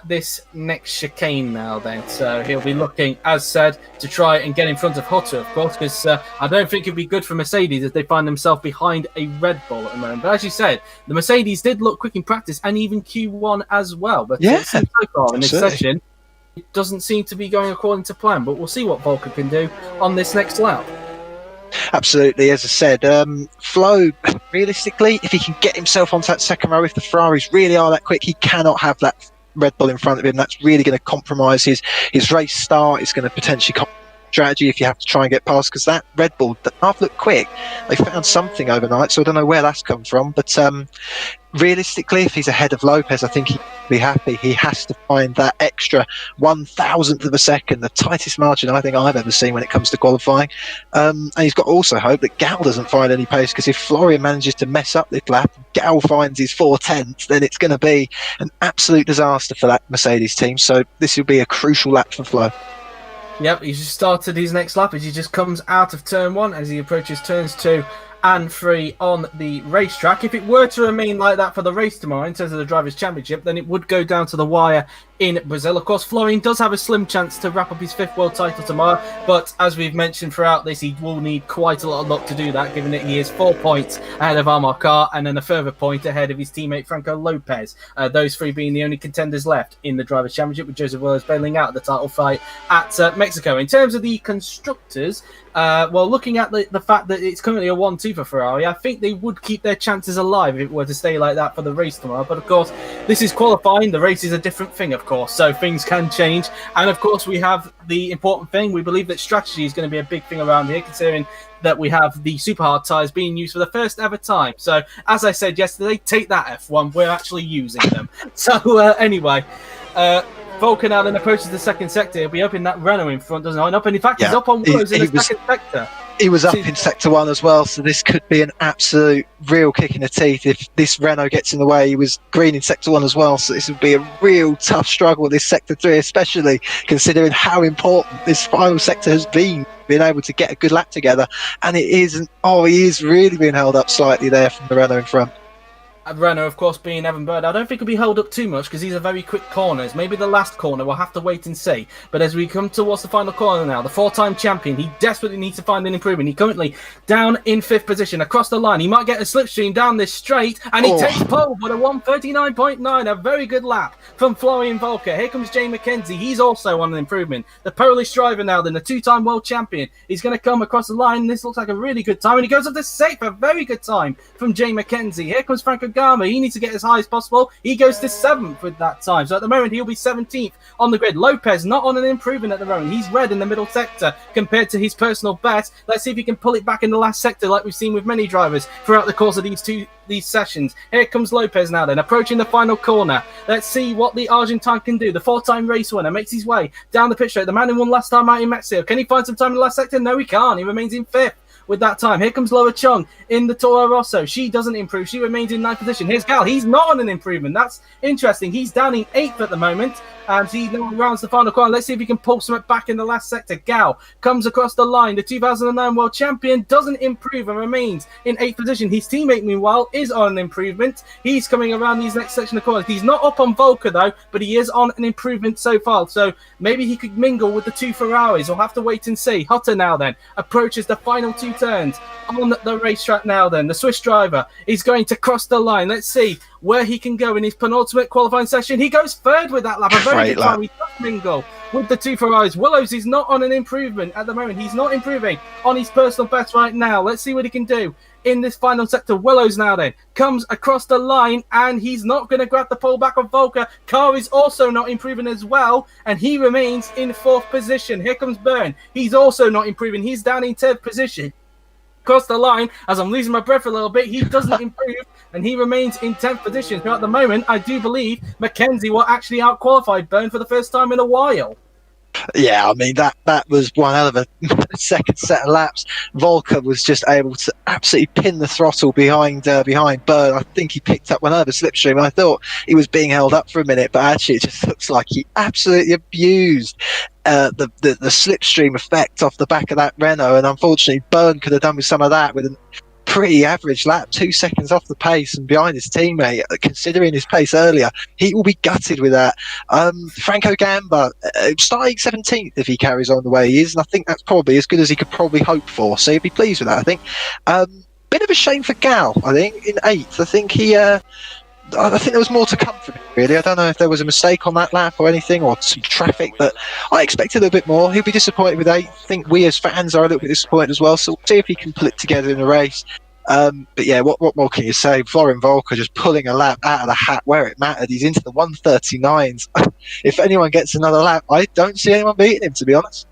this next chicane now then. So he'll be looking, as said, to try and get in front of Hutter, of course, because I don't think it'd be good for Mercedes if they find themselves behind a Red Bull at the moment. But as you said, the Mercedes did look quick in practice and even Q1 as well. But it seems so far in this session, it doesn't seem to be going according to plan. But we'll see what Volker can do on this next lap. Absolutely, as I said, Flo, realistically, if he can get himself onto that second row, if the Ferraris really are that quick, he cannot have that Red Bull in front of him. That's really going to compromise his race start. It's going to potentially compromise strategy if you have to try and get past, because that Red Bull, half looked quick. They found something overnight, so I don't know where that's come from. But realistically, if he's ahead of Lopez, I think he'd be happy. He has to find that extra 1,000th of a second, the tightest margin I think I've ever seen when it comes to qualifying. And he's got to also hope that Gal doesn't find any pace, because if Florian manages to mess up this lap, Gal finds his 4 tenths, then it's going to be an absolute disaster for that Mercedes team. So this will be a crucial lap for Flo. Yep, he's just started his next lap as he just comes out of turn 1 as he approaches turns 2 and 3 on the racetrack. If it were to remain like that for the race tomorrow in terms of the Drivers' Championship, then it would go down to the wire in Brazil. Of course, Florian does have a slim chance to wrap up his 5th world title tomorrow, but as we've mentioned throughout this, he will need quite a lot of luck to do that, given that he is 4 points ahead of Amar Khan and then a further point ahead of his teammate Franco Lopez. Those 3 being the only contenders left in the Drivers' Championship, with Joseph Williams bailing out the title fight at Mexico. In terms of the constructors, well, looking at the fact that it's currently a 1-2 for Ferrari, I think they would keep their chances alive if it were to stay like that for the race tomorrow. But of course, this is qualifying. The race is a different thing, of course, so things can change. And of course, we have the important thing. We believe that strategy is going to be a big thing around here, considering that we have the super hard tyres being used for the first ever time. So, as I said yesterday, take that F1. We're actually using them. So, anyway, Volker now then approaches the second sector. He'll be up in that Renault in front, doesn't he? And in fact, he's up on Willows in the second sector. He was up in Sector 1 as well, so this could be an absolute real kick in the teeth if this Renault gets in the way. He was green in Sector 1 as well, so this would be a real tough struggle, this Sector 3, especially considering how important this final sector has been, being able to get a good lap together. And it isn't, he is really being held up slightly there from the Renault in front. Renault, of course, being Evan Bird, I don't think he'll be held up too much because these are very quick corners. Maybe the last corner, we'll have to wait and see. But as we come towards the final corner now, the four-time champion, he desperately needs to find an improvement. He's currently down in 5th position across the line. He might get a slipstream down this straight, and he takes pole with a 1:39.9, a very good lap from Florian Volker. Here comes Jay McKenzie. He's also on an improvement. The Polish driver now, then, the two-time world champion. He's going to come across the line. This looks like a really good time, and he goes up to 6th, a very good time from Jay McKenzie. Here comes Franco Gama. He needs to get as high as possible. He goes to 7th with that time. So at the moment, he'll be 17th on the grid. Lopez not on an improvement at the moment. He's red in the middle sector compared to his personal best. Let's see if he can pull it back in the last sector like we've seen with many drivers throughout the course of these sessions. Here comes Lopez now then, approaching the final corner. Let's see what the Argentine can do. The four-time race winner makes his way down the pit straight. The man who won last time out in Mexico. Can he find some time in the last sector? No, he can't. He remains in 5th. With that time. Here comes Loa Chung in the Toro Rosso. She doesn't improve. She remains in 9th position. Here's Gal. He's not on an improvement. That's interesting. He's down in 8th at the moment. And he now rounds the final corner. Let's see if he can pull something back in the last sector. Gal comes across the line. The 2009 world champion doesn't improve and remains in 8th position. His teammate, meanwhile, is on an improvement. He's coming around these next section of corners. He's not up on Volker, though, but he is on an improvement so far. So maybe he could mingle with the two Ferraris. We'll have to wait and see. Hutter now then approaches the final two turns on the racetrack now then. The Swiss driver is going to cross the line. Let's see where he can go in his penultimate qualifying session. He goes 3rd with that lap. A very good time. He does mingle with the two Ferraris. Willows is not on an improvement at the moment. He's not improving on his personal best right now. Let's see what he can do in this final sector. Willows now then comes across the line, and he's not going to grab the pole back of Volker. Carr is also not improving as well, and he remains in 4th position. Here comes Byrne. He's also not improving. He's down in 10th position. Across the line, as I'm losing my breath a little bit, he doesn't improve, and he remains in 10th position. So at the moment, I do believe McKenzie will actually out-qualify Byrne for the first time in a while. Yeah, I mean, that was one hell of a second set of laps. Volker was just able to absolutely pin the throttle behind Byrne. I think he picked up one over slipstream. I thought he was being held up for a minute, but actually it just looks like he absolutely abused the slipstream effect off the back of that Renault, and unfortunately Byrne could have done with some of that with a pretty average lap, 2 seconds off the pace and behind his teammate. Considering his pace earlier, he will be gutted with that. Franco Gamba starting 17th if he carries on the way he is, and I think that's probably as good as he could probably hope for, so he'll be pleased with that, I think. Bit of a shame for Gal, I think, in 8th. I think there was more to come from him, really. I don't know if there was a mistake on that lap or anything, or some traffic, but I expected a little bit more. He'll be disappointed with 8th. I think we as fans are a little bit disappointed as well, so we'll see if he can pull it together in the race. But yeah, what more can you say? Florian Volker just pulling a lap out of the hat where it mattered. He's into the 139s. If anyone gets another lap, I don't see anyone beating him, to be honest.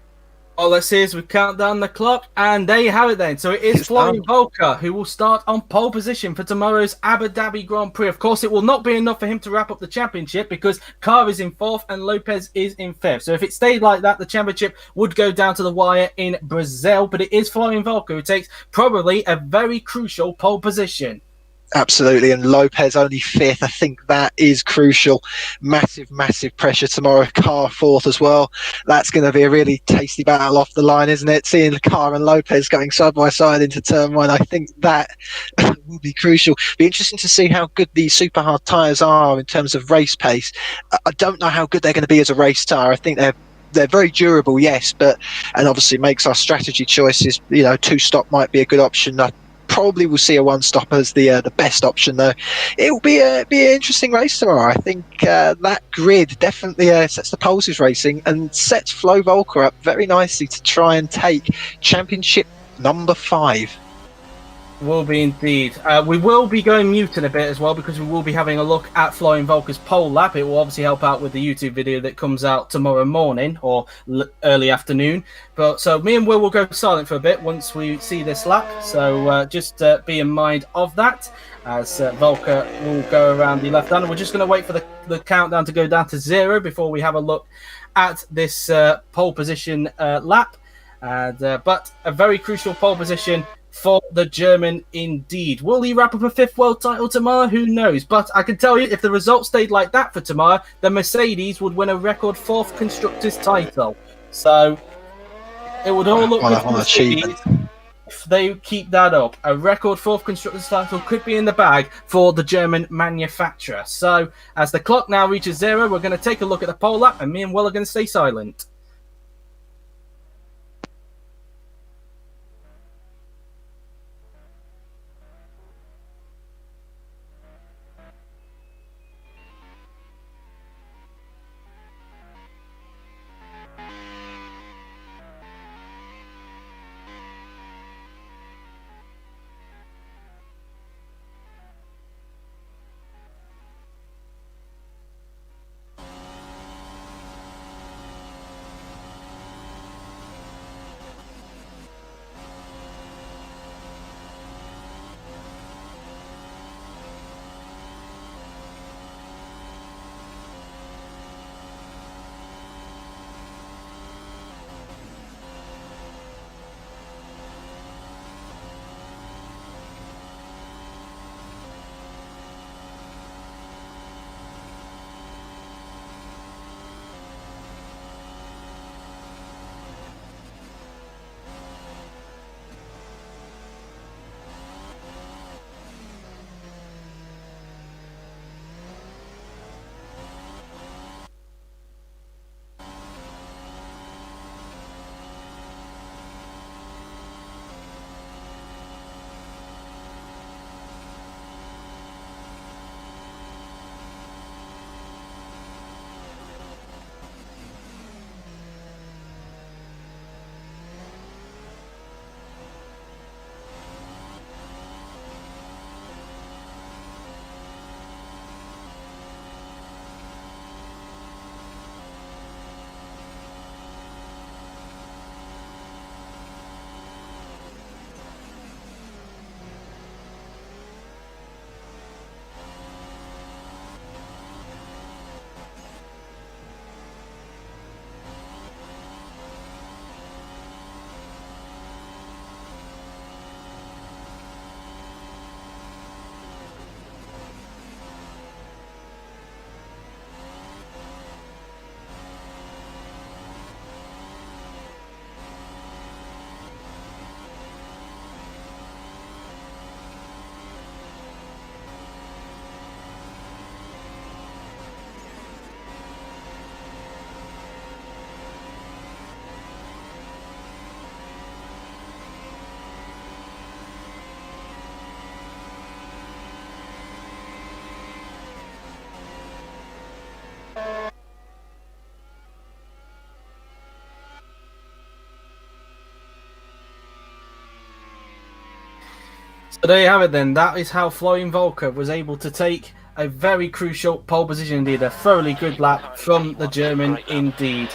All let's see is we count down the clock, and there you have it then. So it is Florian Volker who will start on pole position for tomorrow's Abu Dhabi Grand Prix. Of course, it will not be enough for him to wrap up the championship because Carr is in 4th and Lopez is in 5th. So if it stayed like that, the championship would go down to the wire in Brazil. But it is Florian Volker who takes probably a very crucial pole position. Absolutely, and Lopez only 5th. I think that is crucial. Massive pressure tomorrow. Carr 4th as well. That's going to be a really tasty battle off the line, isn't it? Seeing Carr and Lopez going side by side into turn 1, I think that will be crucial. Be interesting to see how good these super hard tyres are in terms of race pace. I don't know how good they're going to be as a race tyre. I think they're very durable, yes, and obviously makes our strategy choices. 2-stop might be a good option. Probably will see a 1-stop as the best option, though. It will be an interesting race tomorrow. I think that grid definitely sets the pulses racing and sets Flo Volker up very nicely to try and take championship number 5. Will be indeed. We will be going mute in a bit as well because we will be having a look at Florian Volker's pole lap. It will obviously help out with the YouTube video that comes out tomorrow morning or early afternoon. So me and Will go silent for a bit once we see this lap. So just be in mind of that as Volker will go around the left hand. We're just going to wait for the countdown to go down to 0 before we have a look at this pole position lap. But a very crucial pole position for the German indeed. Will he wrap up a 5th world title tomorrow? Who knows? But I can tell you, if the results stayed like that for tomorrow, the Mercedes would win a record 4th Constructors title. So it would all look good for the Mercedes. if they keep that up, a record 4th Constructors title could be in the bag for the German manufacturer. So, as the clock now reaches 0, we're going to take a look at the pole lap, and me and Will are going to stay silent. So there you have it then. That is how Florian Volker was able to take a very crucial pole position indeed. A thoroughly good lap from the German indeed.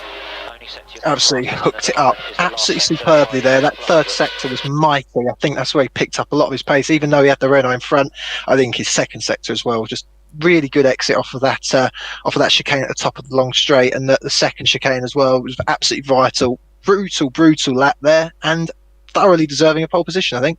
Absolutely hooked it up absolutely superbly there. That third sector was mighty. I think that's where he picked up a lot of his pace, even though he had the Renault in front. I think his second sector as well, just really good exit off of that chicane at the top of the long straight, and the second chicane as well was absolutely vital. Brutal lap there, and thoroughly deserving of pole position, I think.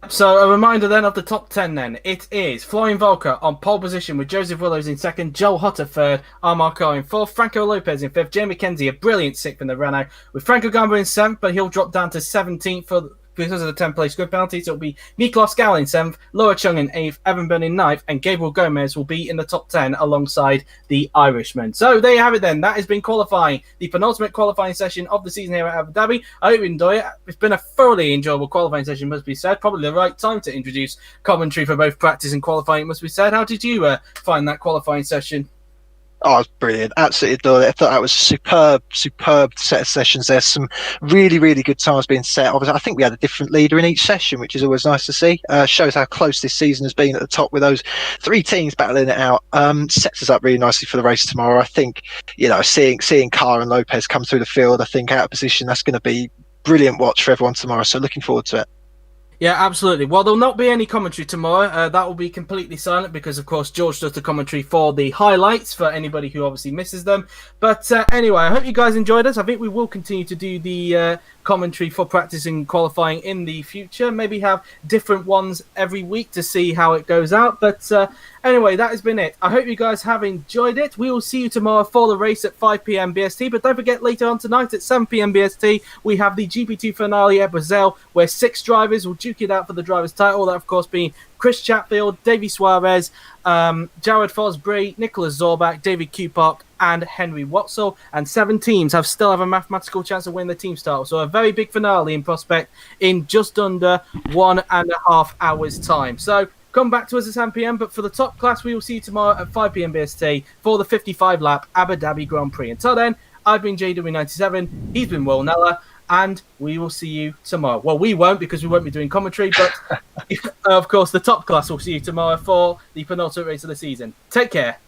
So a reminder then of the top 10 then. It is Florian Volker on pole position with Joseph Willows in second, Joel Hutter third, Armar Coe in fourth, Franco Lopez in fifth, Jamie Mackenzie a brilliant sixth in the Renault, with Franco Gamba in seventh, but he'll drop down to 17th because of the 10th place grid penalty. So it'll be Niklas Gal in 7th, Laura Chung in 8th, Evan Byrne in 9th, and Gabriel Gomez will be in the top 10 alongside the Irishman. So there you have it then. That has been qualifying, the penultimate qualifying session of the season here at Abu Dhabi. I hope you enjoy it. It's been a thoroughly enjoyable qualifying session, must be said. Probably the right time to introduce commentary for both practice and qualifying, must be said. How did you find that qualifying session? Oh, it was brilliant. Absolutely adored it. I thought that was superb set of sessions. There's some really good times being set. Obviously, I think we had a different leader in each session, which is always nice to see. Shows how close this season has been at the top with those three teams battling it out. Sets us up really nicely for the race tomorrow. I think, seeing Carr and Lopez come through the field, I think out of position, that's going to be brilliant watch for everyone tomorrow. So looking forward to it. Yeah, absolutely. Well, there'll not be any commentary tomorrow. That will be completely silent because, of course, George does the commentary for the highlights for anybody who obviously misses them. But anyway, I hope you guys enjoyed us. I think we will continue to do the commentary for practicing qualifying in the future. Maybe have different ones every week to see how it goes out. But anyway, that has been it. I hope you guys have enjoyed it. We will see you tomorrow for the race at 5 p.m. BST. But don't forget, later on tonight at 7 p.m. BST, we have the GP2 finale at Brazil, where 6 drivers will duke it out for the driver's title. That, of course, being Chris Chatfield, Davy Suarez, Jared Fosbury, Nicholas Zorbach, David Kupak, and Henry Watzel. And 7 teams still have a mathematical chance of winning the team title. So a very big finale in prospect in just under 1.5 hours' time. So come back to us at 7 p.m. But for the top class, we will see you tomorrow at 5 p.m. BST for the 55-lap Abu Dhabi Grand Prix. Until then, I've been JW97. He's been Will Neller. And we will see you tomorrow. Well, we won't, because we won't be doing commentary. But, of course, the top class will see you tomorrow for the penultimate race of the season. Take care.